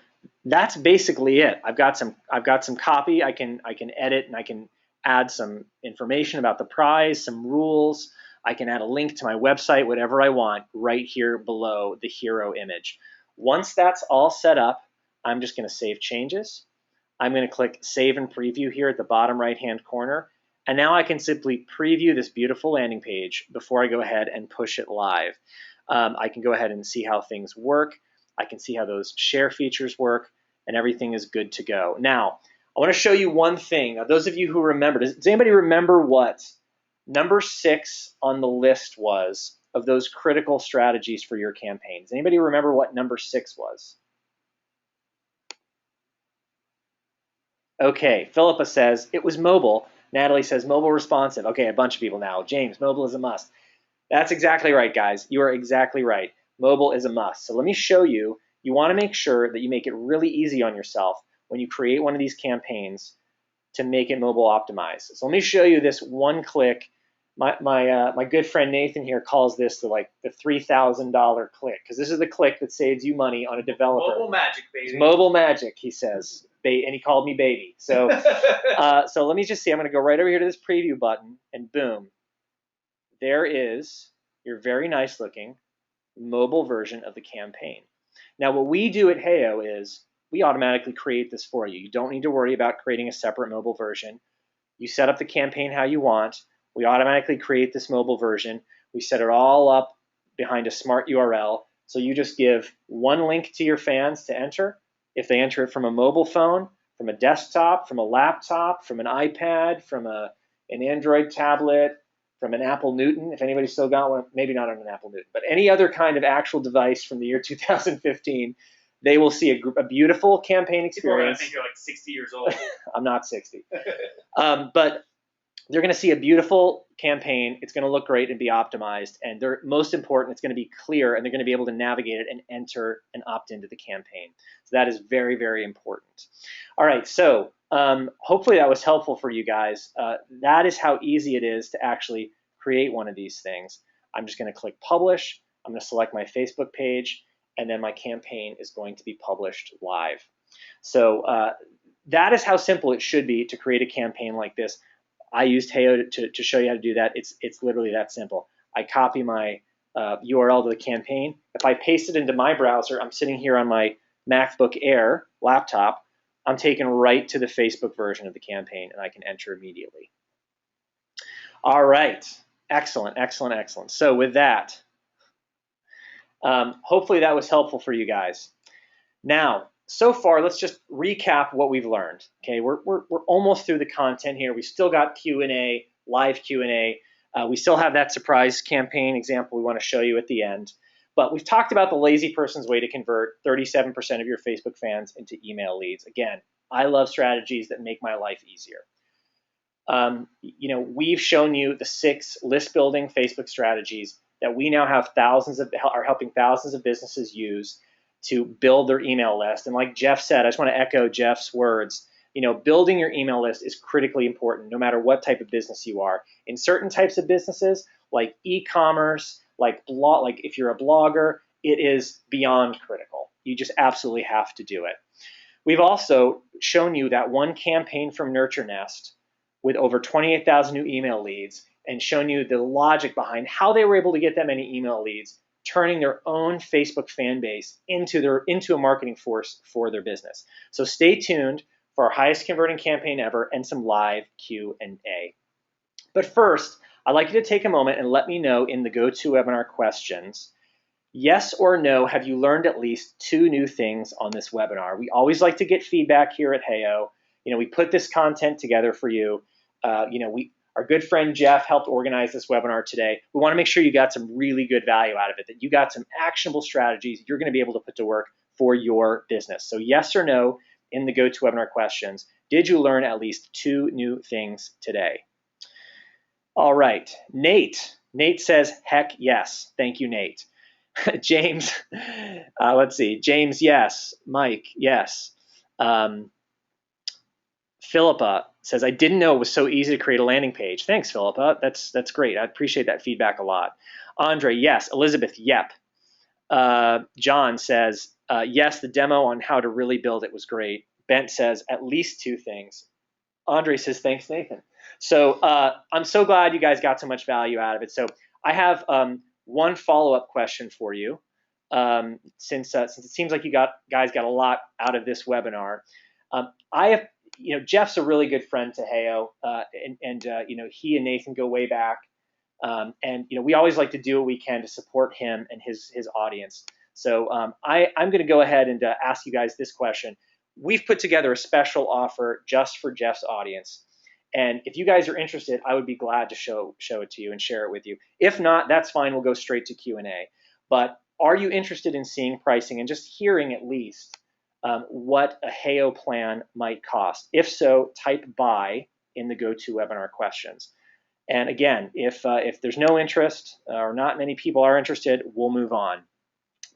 that's basically it. I've got some copy. I can edit, and I can add some information about the prize, some rules. I can add a link to my website, whatever I want, right here below the hero image. Once that's all set up, I'm just going to save changes. I'm going to click Save and Preview here at the bottom right-hand corner. And now I can simply preview this beautiful landing page before I go ahead and push it live. I can go ahead and see how things work. I can see how those share features work, and everything is good to go. Now, I want to show you one thing. Now, those of you who remember, does anybody remember what number 6 on the list was of those critical strategies for your campaign? Does anybody remember what number 6 was? Okay, Philippa says it was mobile. Natalie says mobile responsive. Okay, a bunch of people now. James, mobile is a must. That's exactly right, guys. You are exactly right. Mobile is a must. So let me show you. You want to make sure that you make it really easy on yourself when you create one of these campaigns to make it mobile optimized. So let me show you this one click. My good friend Nathan here calls this the $3,000 click, because this is the click that saves you money on a developer. Mobile magic, baby. It's mobile magic, he says. And he called me baby. So, so let me just see. I'm going to go right over here to this preview button, and boom, there is your very nice looking mobile version of the campaign. Now, what we do at HEYO is we automatically create this for you. You don't need to worry about creating a separate mobile version. You set up the campaign how you want. We automatically create this mobile version. We set it all up behind a smart URL. So you just give one link to your fans to enter. If they enter it from a mobile phone, from a desktop, from a laptop, from an iPad, from an Android tablet, from an Apple Newton, if anybody's still got one, maybe not on an Apple Newton, but any other kind of actual device from the year 2015, they will see a beautiful campaign experience. People are going to think you're like 60 years old. I'm not 60. But they're going to see a beautiful campaign. It's going to look great and be optimized. And they're most important, it's going to be clear, and they're going to be able to navigate it and enter and opt into the campaign. So that is very, very important. All right, so hopefully that was helpful for you guys. That is how easy it is to actually create one of these things. I'm just going to click publish. I'm going to select my Facebook page, and then my campaign is going to be published live. So that is how simple it should be to create a campaign like this. I used Heyo to show you how to do that. It's literally that simple. I copy my URL to the campaign. If I paste it into my browser, I'm sitting here on my MacBook Air laptop. I'm taken right to the Facebook version of the campaign, and I can enter immediately. All right. Excellent, excellent, excellent. So with that, hopefully that was helpful for you guys. Now, so far, let's just recap what we've learned. Okay, we're almost through the content here. We still got Q&A, live Q&A. We still have that surprise campaign example we want to show you at the end. But we've talked about the lazy person's way to convert 37% of your Facebook fans into email leads. Again, I love strategies that make my life easier. We've shown you the 6 list building Facebook strategies that we now have are helping thousands of businesses use to build their email list. And like Jeff said, I just want to echo Jeff's words. Building your email list is critically important, no matter what type of business you are. In certain types of businesses, like e-commerce, like if you're a blogger, it is beyond critical. You just absolutely have to do it. We've also shown you that one campaign from Nurture Nest with over 28,000 new email leads, and shown you the logic behind how they were able to get that many email leads, turning their own Facebook fan base into a marketing force for their business. So stay tuned for our highest converting campaign ever and some live Q&A. But first, I'd like you to take a moment and let me know in the GoToWebinar questions, yes or no, have you learned at least 2 new things on this webinar? We always like to get feedback here at Heyo. We put this content together for you. Our good friend Jeff helped organize this webinar today. We want to make sure you got some really good value out of it, that you got some actionable strategies you're going to be able to put to work for your business. So yes or no in the GoToWebinar questions, did you learn at least 2 new things today? All right, Nate. Nate says, heck yes. Thank you, Nate. James, let's see. James, yes. Mike, yes. Philippa says, I didn't know it was so easy to create a landing page. Thanks, Philippa. That's great. I appreciate that feedback a lot. Andre, yes. Elizabeth, yep. John says, yes, the demo on how to really build it was great. Bent says, at least 2 things. Andre says, thanks, Nathan. So I'm so glad you guys got so much value out of it. So I have one follow-up question for you. Since it seems like you guys got a lot out of this webinar. Jeff's a really good friend to Heyo, and he and Nathan go way back, and we always like to do what we can to support him and his audience. So I'm going to go ahead and ask you guys this question. We've put together a special offer just for Jeff's audience, and if you guys are interested, I would be glad to show it to you and share it with you. If not, that's fine. We'll go straight to Q&A. But are you interested in seeing pricing and just hearing at least what a Heyo plan might cost? If so, type buy in the GoToWebinar questions. And again, if there's no interest or not many people are interested, we'll move on.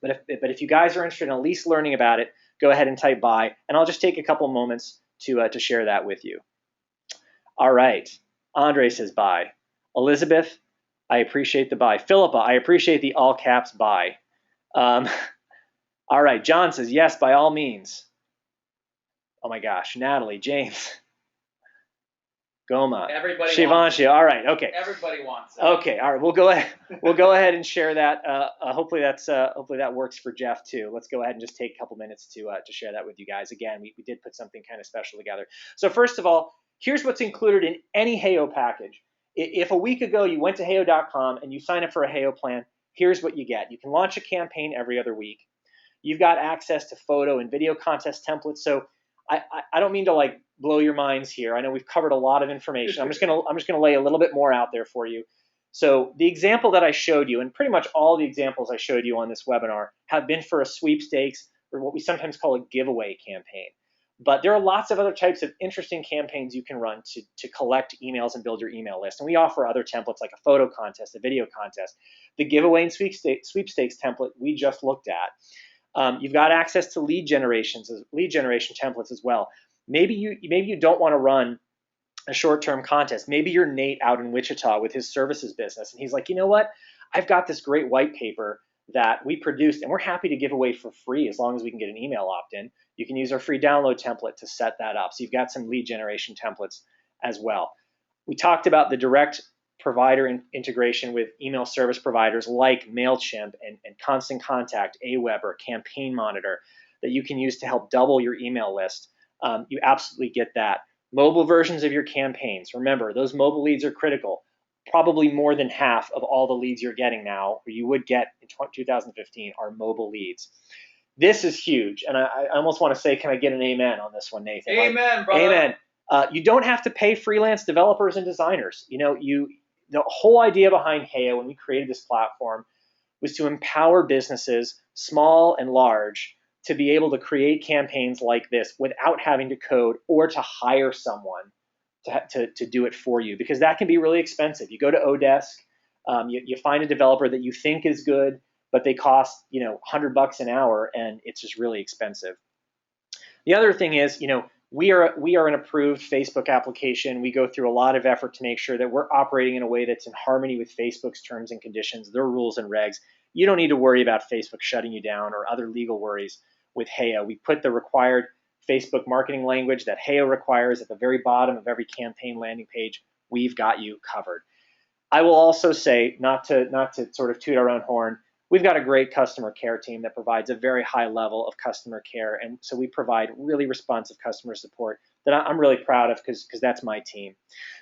But if you guys are interested in at least learning about it, go ahead and type buy, and I'll just take a couple moments to share that with you. All right, Andre says buy. Elizabeth, I appreciate the buy. Philippa, I appreciate the all caps buy. All right, John says yes, by all means. Oh my gosh, Natalie, James, Goma, Everybody Shivanshi. All right, okay. Everybody wants it. Okay, all right. We'll go ahead. We'll go ahead and share that. Hopefully that works for Jeff too. Let's go ahead and just take a couple minutes to share that with you guys. Again, we did put something kind of special together. So first of all, here's what's included in any Heyo package. If a week ago you went to Heyo.com and you sign up for a Heyo plan, here's what you get. You can launch a campaign every other week. You've got access to photo and video contest templates. So I don't mean to like blow your minds here. I know we've covered a lot of information. I'm just gonna lay a little bit more out there for you. So the example that I showed you, and pretty much all the examples I showed you on this webinar, have been for a sweepstakes or what we sometimes call a giveaway campaign. But there are lots of other types of interesting campaigns you can run to collect emails and build your email list. And we offer other templates like a photo contest, a video contest, the giveaway and sweepstakes template we just looked at. You've got access to lead generation templates as well. Maybe you don't want to run a short-term contest. Maybe you're Nate out in Wichita with his services business, and he's like, you know what? I've got this great white paper that we produced, and we're happy to give away for free as long as we can get an email opt-in. You can use our free download template to set that up. So you've got some lead generation templates as well. We talked about the direct provider integration with email service providers like MailChimp and Constant Contact, Aweber, Campaign Monitor that you can use to help double your email list. You absolutely get that. Mobile versions of your campaigns. Remember, those mobile leads are critical. Probably more than half of all the leads you're getting now, or you would get in 2015, are mobile leads. This is huge, and I almost want to say, can I get an amen on this one, Nathan? Amen, brother. Amen. You don't have to pay freelance developers and designers. The whole idea behind Heyo when we created this platform was to empower businesses, small and large, to be able to create campaigns like this without having to code or to hire someone to do it for you, because that can be really expensive. You go to Odesk, you find a developer that you think is good, but they cost $100 an hour, and it's just really expensive. The other thing is, we are an approved Facebook application. We go through a lot of effort to make sure that we're operating in a way that's in harmony with Facebook's terms and conditions, their rules and regs. You don't need to worry about Facebook shutting you down or other legal worries with Heyo. We put the required Facebook marketing language that Heyo requires at the very bottom of every campaign landing page. We've got you covered. I will also say, not to sort of toot our own horn, we've got a great customer care team that provides a very high level of customer care, and so we provide really responsive customer support that I'm really proud of because that's my team.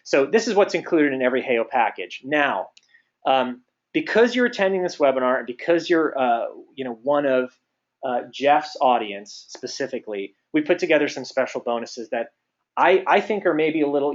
So this is what's included in every Heyo package. Now, because you're attending this webinar and because you're one of Jeff's audience specifically, we put together some special bonuses that I think are maybe a little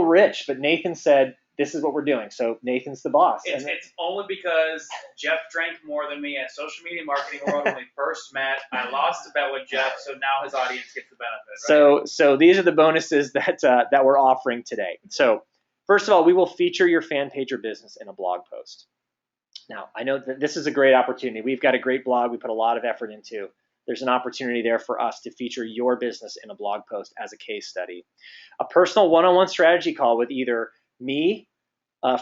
rich, but Nathan said this is what we're doing. So Nathan's the boss. It's only because Jeff drank more than me at Social Media Marketing World when we first met. I lost a bet with Jeff, so now his audience gets the benefit. Right? So these are the bonuses that we're offering today. So first of all, we will feature your fan page or business in a blog post. Now, I know that this is a great opportunity. We've got a great blog we put a lot of effort into. There's an opportunity there for us to feature your business in a blog post as a case study. A personal one-on-one strategy call with either me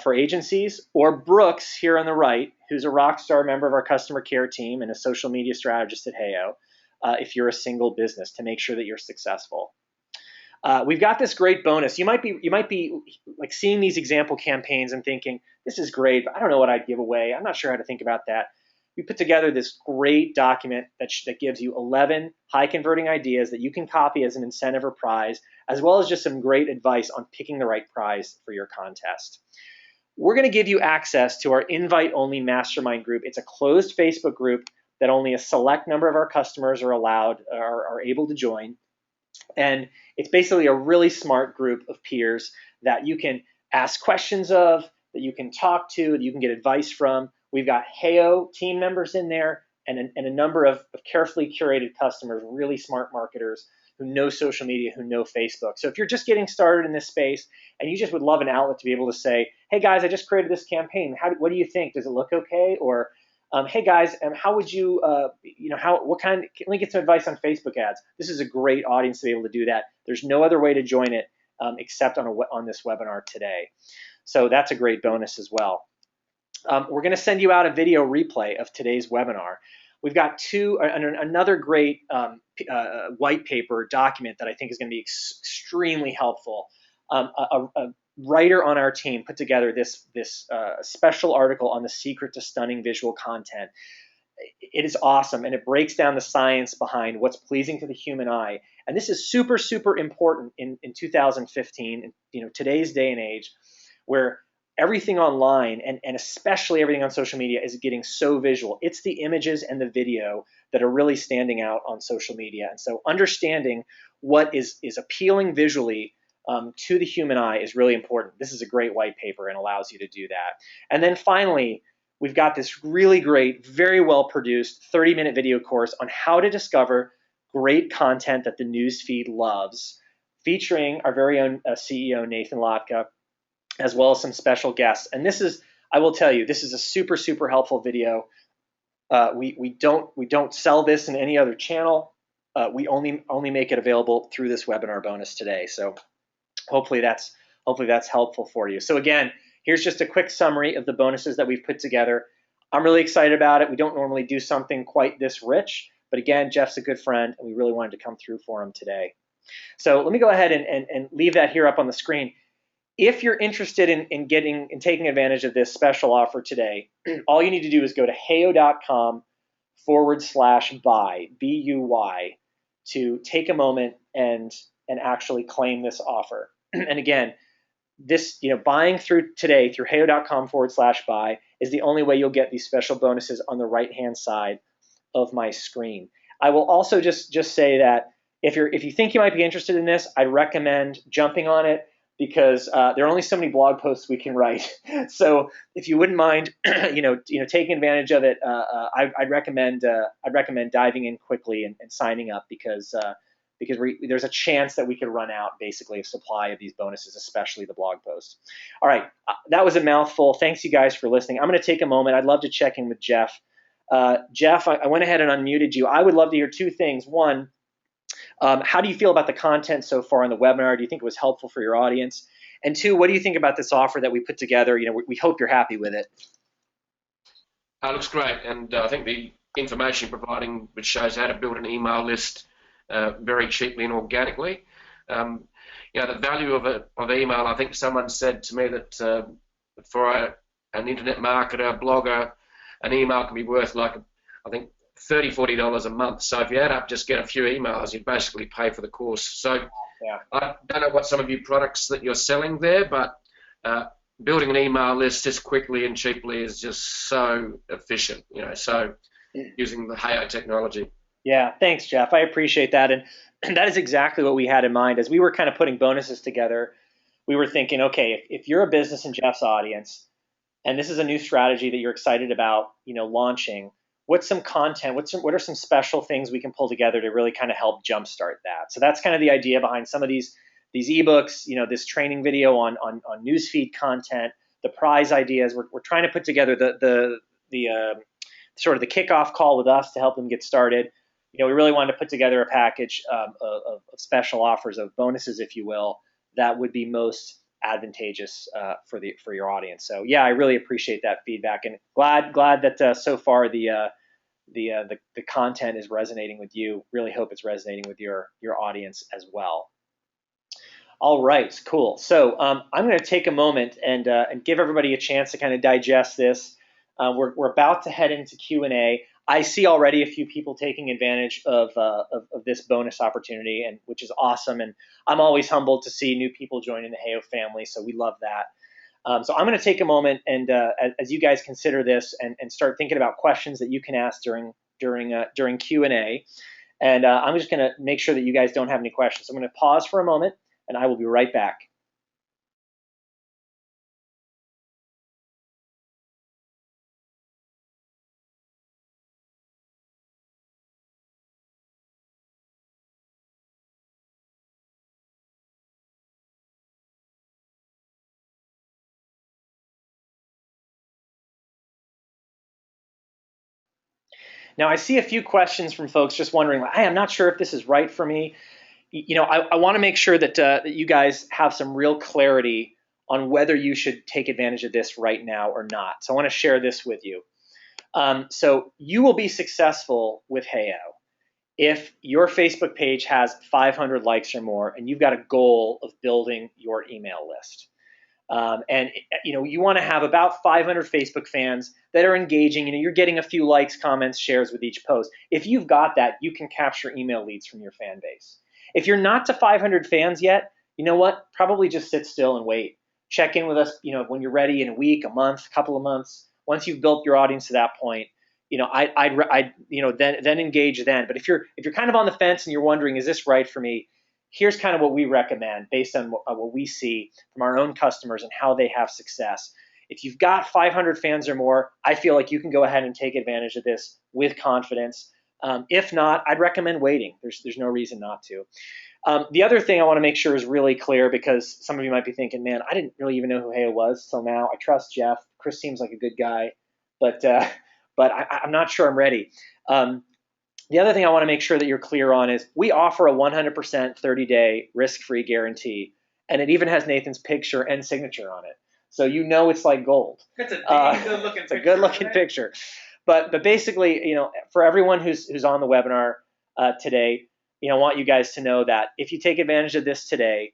for agencies or Brooks here on the right, who's a rock star member of our customer care team and a social media strategist at Heyo, if you're a single business, to make sure that you're successful. We've got this great bonus. You might be like seeing these example campaigns and thinking, this is great, but I don't know what I'd give away. I'm not sure how to think about that. We put together this great document that gives you 11 high converting ideas that you can copy as an incentive or prize, as well as just some great advice on picking the right prize for your contest. We're going to give you access to our invite-only mastermind group. It's a closed Facebook group that only a select number of our customers are able to join. And it's basically a really smart group of peers that you can ask questions of, that you can talk to, that you can get advice from. We've got Heyo team members in there and a number of carefully curated customers, really smart marketers who know social media, who know Facebook. So if you're just getting started in this space and you just would love an outlet to be able to say, hey guys, I just created this campaign. What do you think? Does it look okay? Or hey guys, how would you, can we get some advice on Facebook ads? This is a great audience to be able to do that. There's no other way to join it except on this webinar today. So that's a great bonus as well. We're going to send you out a video replay of today's webinar. We've got another great white paper document that I think is going to be extremely helpful. A writer on our team put together this special article on the secret to stunning visual content. It is awesome, and it breaks down the science behind what's pleasing to the human eye. And this is super, super important in 2015, in today's day and age, where everything online and especially everything on social media is getting so visual. It's the images and the video that are really standing out on social media. And so understanding what is appealing visually to the human eye is really important. This is a great white paper and allows you to do that. And then finally, we've got this really great, very well produced 30-minute video course on how to discover great content that the newsfeed loves, featuring our very own CEO, Nathan Latka, as well as some special guests. And this is, I will tell you, this is a super, super helpful video. We don't sell this in any other channel. We only make it available through this webinar bonus today. So hopefully that's helpful for you. So again, here's just a quick summary of the bonuses that we've put together. I'm really excited about it. We don't normally do something quite this rich, but again, Jeff's a good friend, and we really wanted to come through for him today. So let me go ahead and leave that here up on the screen. If you're interested in taking advantage of this special offer today, all you need to do is go to heyo.com/buy, B-U-Y, to take a moment and actually claim this offer. And again, this, buying through today through heyo.com/buy is the only way you'll get these special bonuses on the right-hand side of my screen. I will also just say that if you think you might be interested in this, I'd recommend jumping on it, because there are only so many blog posts we can write. So if you wouldn't mind, taking advantage of it, I'd recommend diving in quickly and signing up, because there's a chance that we could run out basically of supply of these bonuses, especially the blog posts. All right, that was a mouthful. Thanks you guys for listening. I'm going to take a moment. I'd love to check in with Jeff. Jeff, I went ahead and unmuted you. I would love to hear two things. One, how do you feel about the content so far in the webinar? Do you think it was helpful for your audience? And two, what do you think about this offer that we put together? We hope you're happy with it. It looks great, and I think the information you're providing, which shows how to build an email list very cheaply and organically. The value of email, I think someone said to me that for an internet marketer, blogger, an email can be worth $30, $40 a month. So if you add up, just get a few emails, you basically pay for the course. So yeah. I don't know what some of your products that you're selling there, but building an email list just quickly and cheaply is just so efficient, using the Heyo technology. Yeah, thanks, Jeff. I appreciate that. And that is exactly what we had in mind. As we were kind of putting bonuses together, we were thinking, okay, if you're a business in Jeff's audience, and this is a new strategy that you're excited about, launching, what's some content, what are some special things we can pull together to really kind of help jumpstart that? So that's kind of the idea behind some of these ebooks, this training video on newsfeed content, the prize ideas. We're trying to put together the sort of the kickoff call with us to help them get started. We really wanted to put together a package of special offers, of bonuses, if you will, that would be most advantageous for your audience. So yeah, I really appreciate that feedback, and glad that so far the content is resonating with you. Really hope it's resonating with your audience as well. All right, cool. So I'm going to take a moment and give everybody a chance to kind of digest this. We're about to head into Q&A. I see already a few people taking advantage of this bonus opportunity, and which is awesome. And I'm always humbled to see new people joining the Heyo family, so we love that. So I'm going to take a moment and as you guys consider this and start thinking about questions that you can ask during Q&A. And I'm just going to make sure that you guys don't have any questions. So I'm going to pause for a moment, and I will be right back. Now, I see a few questions from folks just wondering, hey, I'm not sure if this is right for me. I want to make sure that you guys have some real clarity on whether you should take advantage of this right now or not. So I want to share this with you. So you will be successful with Heyo if your Facebook page has 500 likes or more, and you've got a goal of building your email list. And you want to have about 500 Facebook fans that are engaging. You're getting a few likes, comments, shares with each post. If you've got that, you can capture email leads from your fan base. If you're not to 500 fans yet, you know what? Probably just sit still and wait. Check in with us, when you're ready, in a week, a month, a couple of months. Once you've built your audience to that point, I'd then engage then. But if you're kind of on the fence and you're wondering, is this right for me? Here's kind of what we recommend based on what we see from our own customers and how they have success. If you've got 500 fans or more, I feel like you can go ahead and take advantage of this with confidence. If not, I'd recommend waiting. There's no reason not to. The other thing I want to make sure is really clear, because some of you might be thinking, man, I didn't really even know who Heyo was till now. I trust Jeff. Chris seems like a good guy, but I'm not sure I'm ready. The other thing I want to make sure that you're clear on is we offer a 100% 30-day risk-free guarantee, and it even has Nathan's picture and signature on it. So you know it's like gold. It's a dang good-looking It's a picture. good-looking picture. But basically, for everyone who's on the webinar today, I want you guys to know that if you take advantage of this today,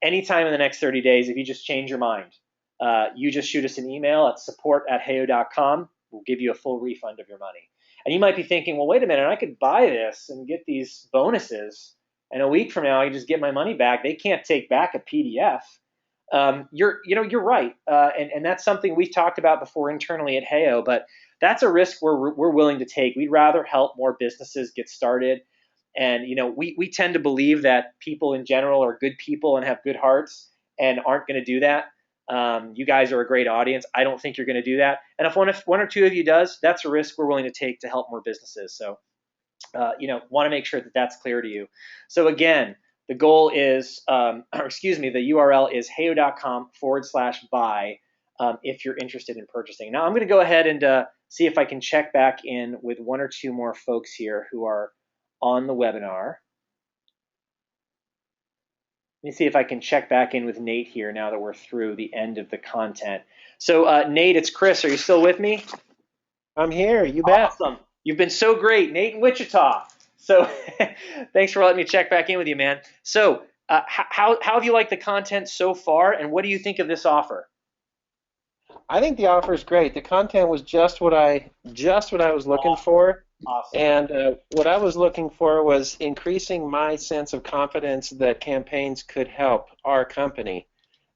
anytime in the next 30 days, if you just change your mind, you just shoot us an email at support@heyo.com. We'll give you a full refund of your money. And you might be thinking, well, wait a minute, I could buy this and get these bonuses, and a week from now I just get my money back. They can't take back a PDF. You're right, and that's something we've talked about before internally at Heyo, but that's a risk we're willing to take. We'd rather help more businesses get started, and we tend to believe that people in general are good people and have good hearts and aren't going to do that. You guys are a great audience. I don't think you're going to do that. And if one or two of you does, that's a risk we're willing to take to help more businesses. So, want to make sure that that's clear to you. So again, the goal is, the URL is heyo.com/buy if you're interested in purchasing. Now I'm going to go ahead and see if I can check back in with one or two more folks here who are on the webinar. Let me see if I can check back in with Nate here now that we're through the end of the content. So Nate, it's Chris. Are you still with me? I'm here. You bet. Awesome. You've been so great, Nate in Wichita. So thanks for letting me check back in with you, man. So how have you liked the content so far, and what do you think of this offer? I think the offer is great. The content was just what I was looking for. Awesome. And what I was looking for was increasing my sense of confidence that campaigns could help our company.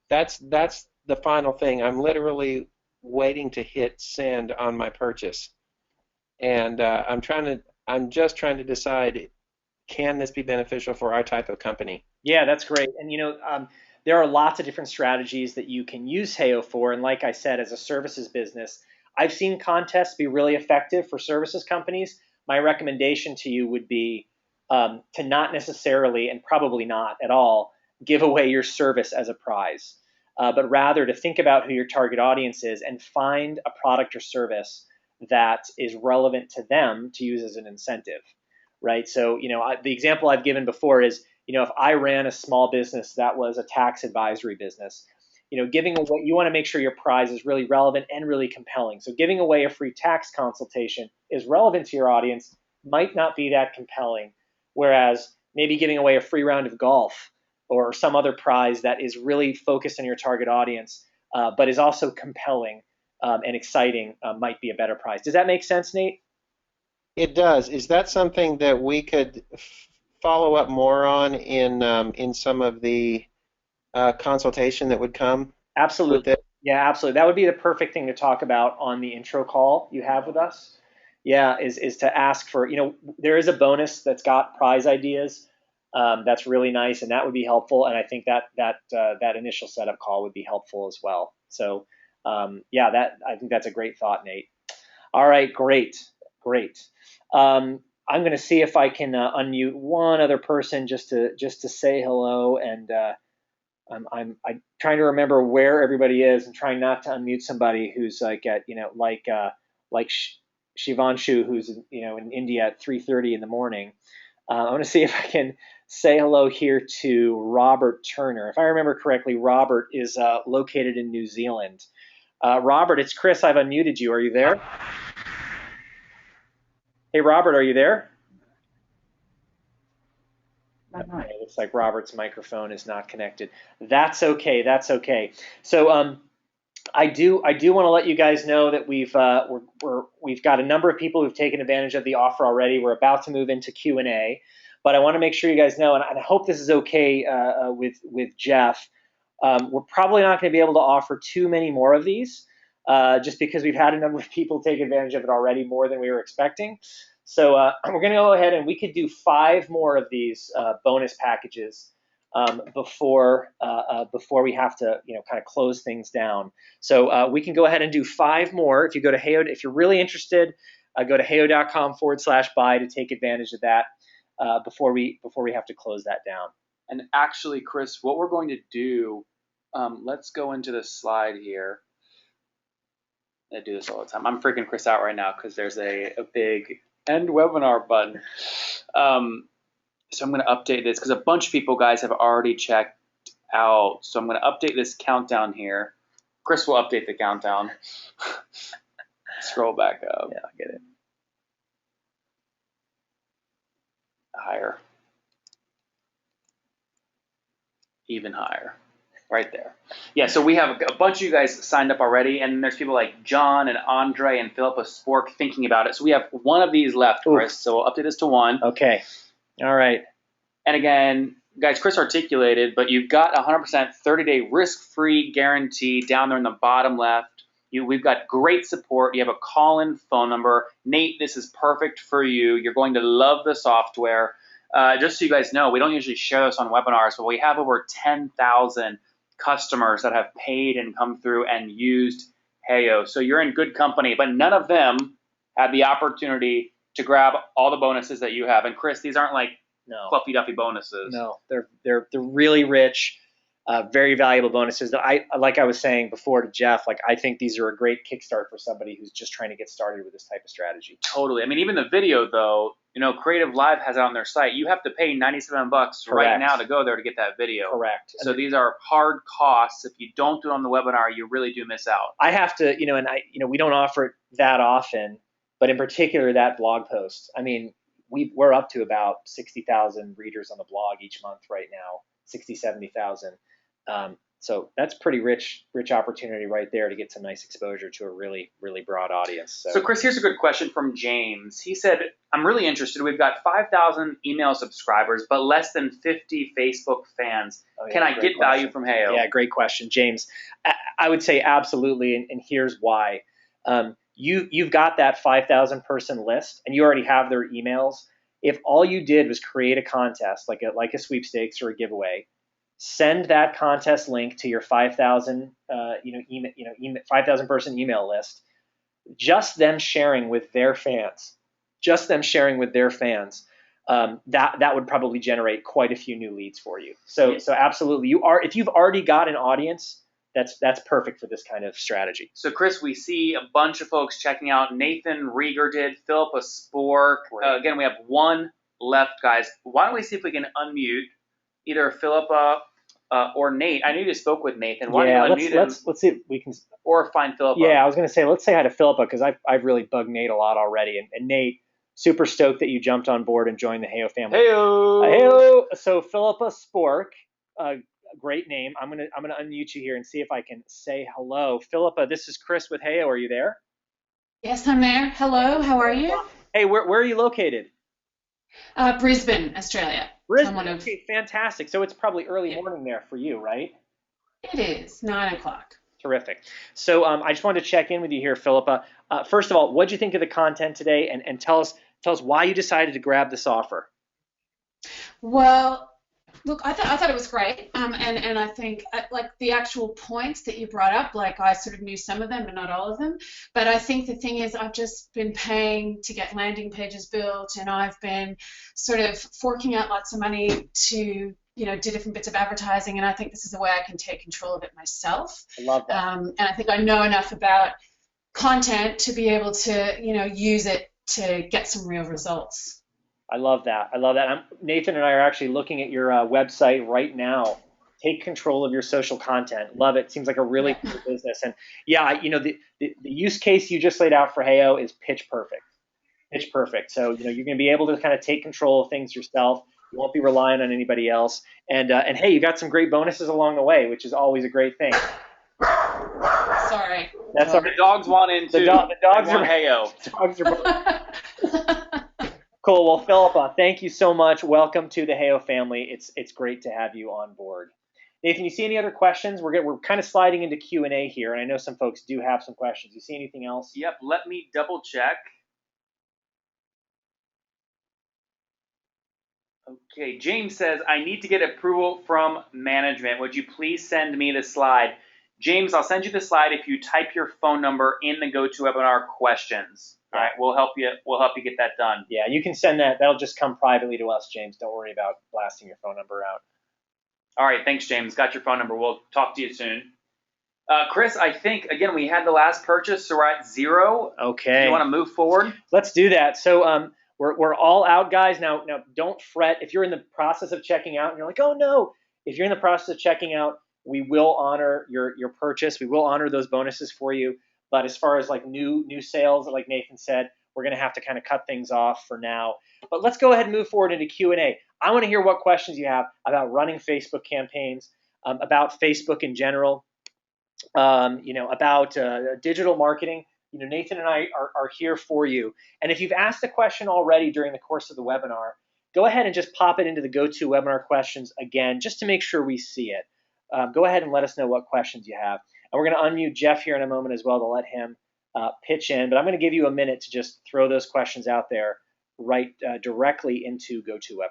That's the final thing. I'm literally waiting to hit send on my purchase, and I'm just trying to decide, can this be beneficial for our type of company? Yeah, that's great. And there are lots of different strategies that you can use Heyo for. And like I said, as a services business, I've seen contests be really effective for services companies. My recommendation to you would be to not necessarily, and probably not at all, give away your service as a prize, but rather to think about who your target audience is and find a product or service that is relevant to them to use as an incentive, right? So, the example I've given before is, if I ran a small business that was a tax advisory business, giving away, you want to make sure your prize is really relevant and really compelling. So giving away a free tax consultation is relevant to your audience, might not be that compelling, whereas maybe giving away a free round of golf or some other prize that is really focused on your target audience, but is also compelling and exciting might be a better prize. Does that make sense, Nate? It does. Is that something that we could follow up more on in some of the consultation that would come? Absolutely. Yeah, absolutely. That would be the perfect thing to talk about on the intro call you have with us. Yeah, is to ask for, there is a bonus that's got prize ideas. That's really nice, and that would be helpful. And I think that initial setup call would be helpful as well. So I think that's a great thought, Nate. All right, great. I'm going to see if I can unmute one other person just to say hello, and I'm trying to remember where everybody is and trying not to unmute somebody who's like at like Shivanshu, who's in India at 3:30 in the morning. I'm going to see if I can say hello here to Robert Turner. If I remember correctly, Robert is located in New Zealand. Robert, it's Chris. I've unmuted you. Are you there? Hey, Robert, are you there? Okay, it looks like Robert's microphone is not connected. That's okay. So I do want to let you guys know that we've got a number of people who've taken advantage of the offer already. We're about to move into Q&A, but I want to make sure you guys know, and I hope this is okay with Jeff. We're probably not going to be able to offer too many more of these, just because we've had a number of people take advantage of it already, more than we were expecting. So we're going to go ahead and we could do 5 more of these bonus packages before we have to kind of close things down. So we can go ahead and do 5 more. If you go to Heyo, if you're really interested, go to heyo.com/buy to take advantage of that before we have to close that down. And actually, Chris, what we're going to do, let's go into the slide here. I do this all the time. I'm freaking Chris out right now because there's a big end webinar button. So I'm going to update this because a bunch of people, guys, have already checked out. So I'm going to update this countdown here. Chris will update the countdown. Scroll back up. Yeah, I get it. Higher. Even higher. Right there. Yeah, so we have a bunch of you guys signed up already, and there's people like John and Andre and Philippa Spork thinking about it. So we have one of these left, Chris. So we'll update this to 1. Okay. All right. And again, guys, Chris articulated, but you've got 100% 30-day risk-free guarantee down there in the bottom left. We've got great support. You have a call-in phone number. Nate, this is perfect for you. You're going to love the software. Just so you guys know, we don't usually share this on webinars, but we have over 10,000 customers that have paid and come through and used Heyo. So you're in good company, but none of them had the opportunity to grab all the bonuses that you have. And Chris, these aren't like fluffy duffy bonuses. No, they're really rich, very valuable bonuses that like I was saying before to Jeff, like I think these are a great kickstart for somebody who's just trying to get started with this type of strategy. Totally. I mean, even the video though, Creative Live has it on their site. You have to pay $97 right now to go there to get that video. Correct. So these are hard costs. If you don't do it on the webinar, you really do miss out. I have to, we don't offer it that often, but in particular that blog post. I mean, we're up to about 60,000 readers on the blog each month right now, 60, 70,000. So that's pretty rich opportunity right there to get some nice exposure to a really, really broad audience. So Chris, here's a good question from James. He said, I'm really interested. We've got 5,000 email subscribers, but less than 50 Facebook fans. Can I get value from Heyo? Yeah, great question, James. I would say absolutely, and here's why. You've got that 5,000 person list, and you already have their emails. If all you did was create a contest, like a sweepstakes or a giveaway, send that contest link to your 5,000 5,000 person email list. Just them sharing with their fans. That would probably generate quite a few new leads for you. So absolutely, if you've already got an audience, that's perfect for this kind of strategy. So Chris, we see a bunch of folks checking out. Nathan Rieger did, Philippa Spork. Again, we have one left, guys. Why don't we see if we can unmute either Philippa or Nate? I know you just spoke with Nathan. Why don't you unmute him? Let's see if we can. Or find Philippa. Yeah, I was going to say, let's say hi to Philippa because I've really bugged Nate a lot already. And Nate, super stoked that you jumped on board and joined the Heyo family. Heyo! So Philippa Spork, great name. I'm gonna unmute you here and see if I can say hello. Philippa, this is Chris with Heyo. Are you there? Yes, I'm there. Hello, how are you? Hey, where are you located? Brisbane, Australia. Brisbane. Okay, fantastic. So it's probably early morning there for you, right? It is 9 o'clock. Terrific. So I just wanted to check in with you here, Philippa. First of all, what did you think of the content today, and tell us why you decided to grab this offer? Well, look, I thought it was great, and I think like the actual points that you brought up, like I sort of knew some of them, but not all of them. But I think the thing is, I've just been paying to get landing pages built, and I've been sort of forking out lots of money to do different bits of advertising, and I think this is the way I can take control of it myself. I love that. And I think I know enough about content to be able to use it to get some real results. I love that. Nathan and I are actually looking at your website right now. Take control of your social content. Love it. Seems like a really cool business. And yeah, the use case you just laid out for Heyo is pitch perfect. Pitch perfect. So you're going to be able to kind of take control of things yourself. You won't be relying on anybody else. And hey, you got some great bonuses along the way, which is always a great thing. Sorry. That's the dogs want in too. The dogs want Heyo. Dogs are cool. Well, Philippa, thank you so much. Welcome to the Heyo family. It's great to have you on board. Nathan, you see any other questions? We're kind of sliding into Q&A here, and I know some folks do have some questions. You see anything else? Yep. Let me double check. Okay, James says, I need to get approval from management. Would you please send me the slide? James, I'll send you the slide if you type your phone number in the GoToWebinar questions. All right, we'll help you get that done. Yeah, you can send that. That'll just come privately to us, James. Don't worry about blasting your phone number out. All right, thanks, James. Got your phone number. We'll talk to you soon. Chris, I think, again, we had the last purchase, so we're at 0. Okay. You want to move forward? Let's do that. So we're all out, guys. Now don't fret. If you're in the process of checking out and you're like, oh no, if you're in the process of checking out, we will honor your purchase. We will honor those bonuses for you. But as far as like new sales, like Nathan said, we're going to have to kind of cut things off for now. But let's go ahead and move forward into Q&A. I want to hear what questions you have about running Facebook campaigns, about Facebook in general, about digital marketing. Nathan and I are here for you. And if you've asked a question already during the course of the webinar, go ahead and just pop it into the GoToWebinar questions again, just to make sure we see it. Go ahead and let us know what questions you have. And we're going to unmute Jeff here in a moment as well to let him pitch in. But I'm going to give you a minute to just throw those questions out there right directly into GoToWebinar.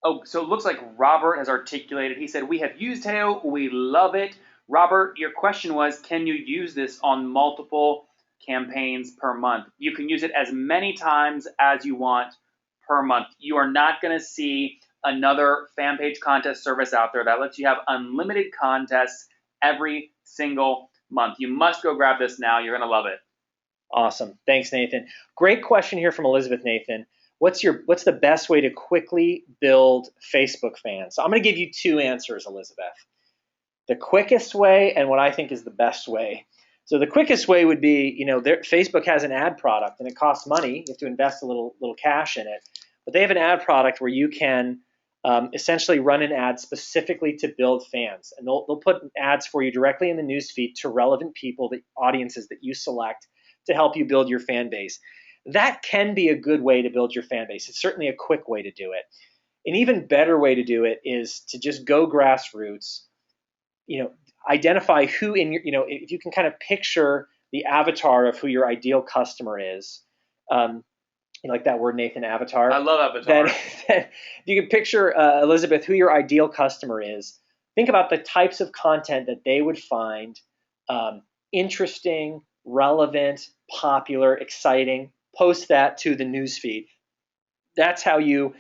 Oh, so it looks like Robert has articulated. He said, we have used Heo. We love it. Robert, your question was, can you use this on multiple campaigns per month? You can use it as many times as you want per month. You are not going to see another fan page contest service out there that lets you have unlimited contests every single month. You must go grab this now. You're going to love it. Awesome. Thanks, Nathan. Great question here from Elizabeth Nathan. What's the best way to quickly build Facebook fans? So I'm going to give you 2 answers, Elizabeth. The quickest way and what I think is the best way. So the quickest way would be, Facebook has an ad product and it costs money. You have to invest a little cash in it. But they have an ad product where you can essentially run an ad specifically to build fans. And they'll put ads for you directly in the newsfeed to relevant people, the audiences that you select to help you build your fan base. That can be a good way to build your fan base. It's certainly a quick way to do it. An even better way to do it is to just go grassroots, identify who in your, if you can kind of picture the avatar of who your ideal customer is, like that word, Nathan, avatar. I love avatar. That you can picture, Elizabeth, who your ideal customer is. Think about the types of content that they would find interesting, relevant, popular, exciting. Post that to the newsfeed. That's how you,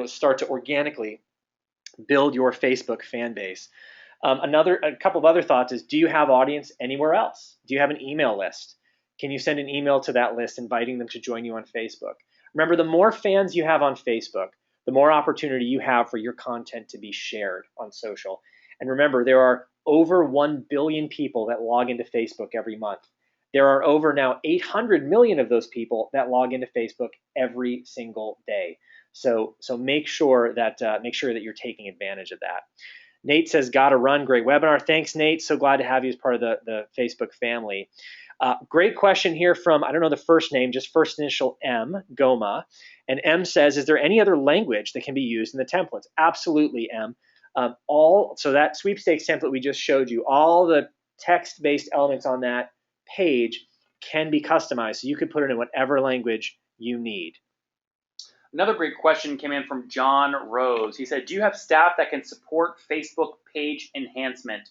start to organically build your Facebook fan base. A couple of other thoughts is, do you have audience anywhere else? Do you have an email list? Can you send an email to that list inviting them to join you on Facebook? Remember, the more fans you have on Facebook, the more opportunity you have for your content to be shared on social. And remember, there are over 1 billion people that log into Facebook every month. There are over now 800 million of those people that log into Facebook every single day. So make sure that you're taking advantage of that. Nate says, gotta run, great webinar. Thanks, Nate. So glad to have you as part of the Facebook family. Great question here from, I don't know the first name, just first initial M, Goma. And M says, is there any other language that can be used in the templates? Absolutely, M. So that sweepstakes template we just showed you, all the text-based elements on that page can be customized. So you could put it in whatever language you need. Another great question came in from John Rose. He said, do you have staff that can support Facebook page enhancement?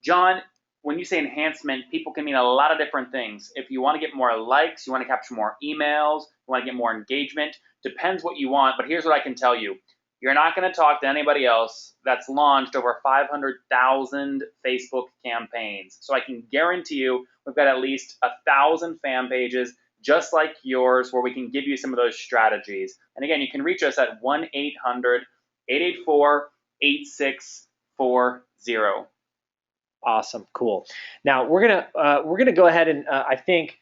John, when you say enhancement, people can mean a lot of different things. If you want to get more likes, you want to capture more emails, you want to get more engagement, depends what you want. But here's what I can tell you. You're not going to talk to anybody else that's launched over 500,000 Facebook campaigns. So I can guarantee you we've got at least 1,000 fan pages just like yours where we can give you some of those strategies. And again, you can reach us at 1-800-884-8640. Awesome, cool. Now we're gonna go ahead and I think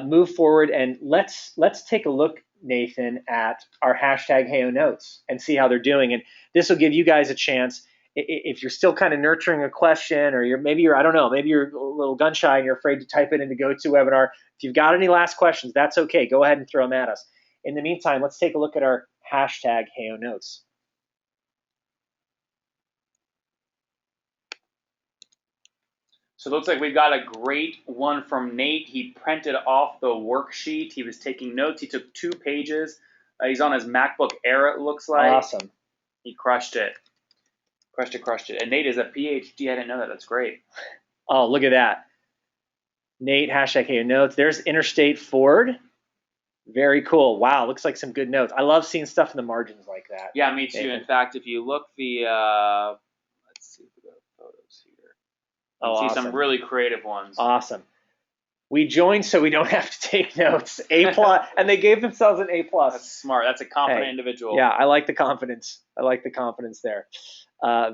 move forward, and let's take a look, Nathan, at our hashtag Heo notes and see how they're doing. And this will give you guys a chance, if you're still kind of nurturing a question, or maybe you're a little gun shy and you're afraid to type it into GoToWebinar. If you've got any last questions, that's okay. Go ahead and throw them at us. In the meantime, let's take a look at our hashtag Heo notes. So it looks like we've got a great one from Nate. He printed off the worksheet. He was taking notes. He took 2 pages. He's on his MacBook Air, it looks like. Awesome. He crushed it. Crushed it. And Nate is a PhD. I didn't know that. That's great. Oh, look at that. Nate, hashtag HAO Notes. There's Interstate Ford. Very cool. Wow, looks like some good notes. I love seeing stuff in the margins like that. Yeah, me too. Nathan. In fact, if you look the, let's see if we got photos here. You can see some really creative ones. Awesome. We joined so we don't have to take notes. A+, and they gave themselves an A+. That's smart. That's a confident individual. Yeah, I like the confidence. there.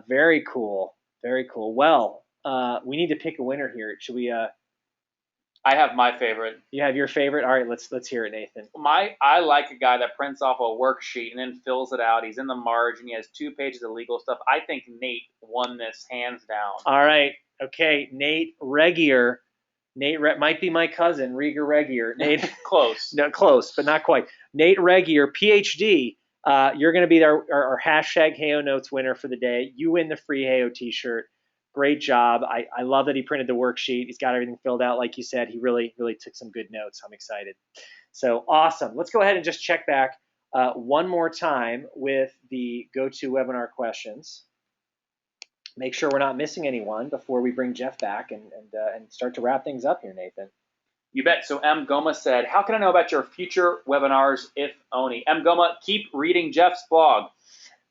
Very cool. Very cool. Well, we need to pick a winner here. Should we? I have my favorite. You have your favorite? All right, let's hear it, Nathan. I like a guy that prints off a worksheet and then fills it out. He's in the margin. He has 2 pages of legal stuff. I think Nate won this hands down. All right. Okay, Nate Regier. Nate might be my cousin, Rieger Regier. Nate, Close. No, close, but not quite. Nate Regier, PhD. You're going to be our hashtag HAO Notes winner for the day. You win the free HAO T-shirt. Great job. I love that he printed the worksheet. He's got everything filled out. Like you said, he really took some good notes. I'm excited. So awesome. Let's go ahead and just check back one more time with the GoToWebinar questions. Make sure we're not missing anyone before we bring Jeff back and start to wrap things up here, Nathan. You bet. So M. Goma said, how can I know about your future webinars, if only? M. Goma, keep reading Jeff's blog.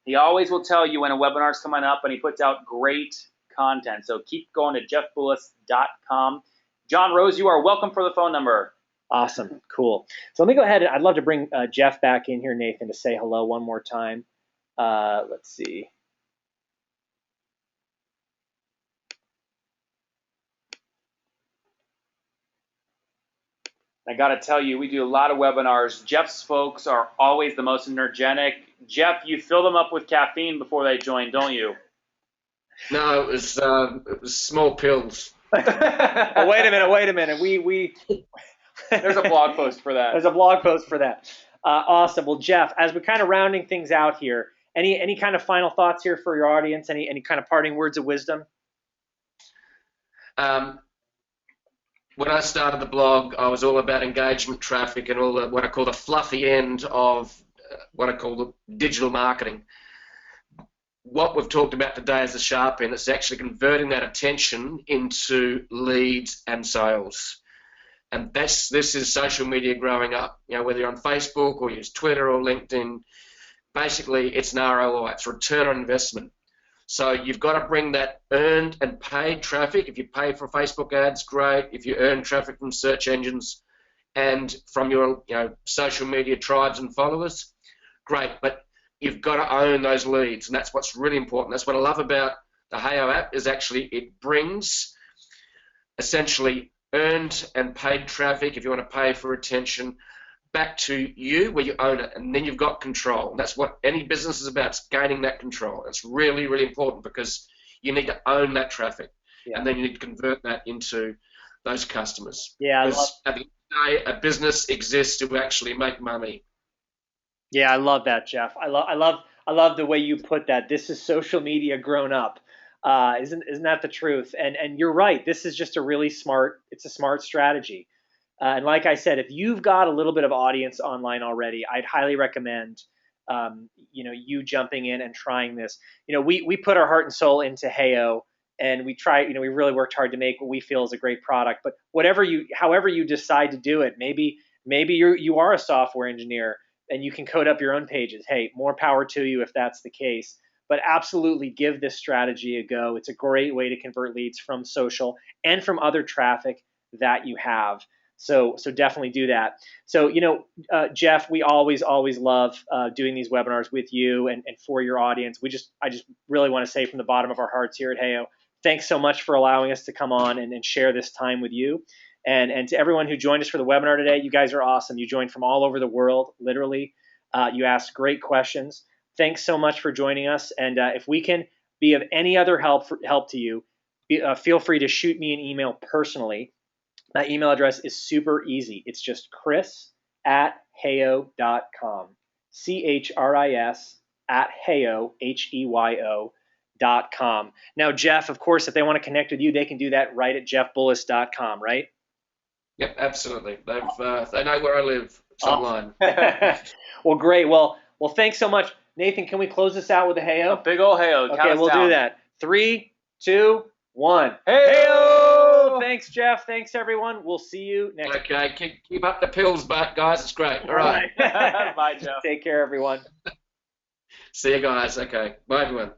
He always will tell you when a webinar is coming up, and he puts out great content. So keep going to jeffboulos.com. John Rose, you are welcome for the phone number. Awesome. Cool. So let me go ahead. I'd love to bring Jeff back in here, Nathan, to say hello one more time. Let's see. I got to tell you, we do a lot of webinars. Jeff's folks are always the most energetic. Jeff, you fill them up with caffeine before they join, don't you? No, it was small pills. Oh, wait a minute. There's a blog post for that. There's a blog post for that. Awesome. Well, Jeff, as we're kind of rounding things out here, any kind of final thoughts here for your audience? Any kind of parting words of wisdom? When I started the blog, I was all about engagement traffic and all the, what I call the fluffy end of what I call the digital marketing. What we've talked about today is the sharp end. It's actually converting that attention into leads and sales. And this is social media growing up. You know, whether you're on Facebook or use Twitter or LinkedIn, basically it's an ROI, it's return on investment. So you've got to bring that earned and paid traffic. If you pay for Facebook ads, great. If you earn traffic from search engines and from your social media tribes and followers, great. But you've got to own those leads, and that's what's really important. That's what I love about the HAO app is actually it brings essentially earned and paid traffic, if you want to pay for attention, back to you where you own it, and then you've got control. And that's what any business is about, it's gaining that control. It's really, really important because you need to own that traffic, and then you need to convert that into those customers. Yeah, because at the end of the day, a business exists to actually make money. Yeah, I love that, Jeff. I love the way you put that. This is social media grown up. Isn't that the truth? And you're right. This is just it's a smart strategy. And like I said, if you've got a little bit of audience online already, I'd highly recommend, you jumping in and trying this. We put our heart and soul into HAO, and we really worked hard to make what we feel is a great product. But however you decide to do it, maybe you are a software engineer and you can code up your own pages. Hey, more power to you if that's the case. But absolutely give this strategy a go. It's a great way to convert leads from social and from other traffic that you have. So definitely do that. So, Jeff, we always love doing these webinars with you and for your audience. I just really want to say from the bottom of our hearts here at HAO, thanks so much for allowing us to come on and share this time with you. And to everyone who joined us for the webinar today, you guys are awesome. You joined from all over the world, literally. You asked great questions. Thanks so much for joining us. And if we can be of any other help to you, feel free to shoot me an email personally. My email address is super easy. It's just chris@hao.com. CHRIS@HAO, HEYO.com. jeffbullis.com. Now, Jeff, of course, if they want to connect with you, they can do that right at jeffbullis.com, right? Yep, absolutely. They know where I live. It's online. Well, great. Well, thanks so much. Nathan, can we close this out with a hey-o? A big old hey-o. Okay, we'll do that. 3, 2, 1. Hey-o! Thanks, Jeff. Thanks, everyone. We'll see you next time. Okay, keep up the pills, guys. It's great. All right. Bye, Jeff. Take care, everyone. See you guys. Okay. Bye, everyone.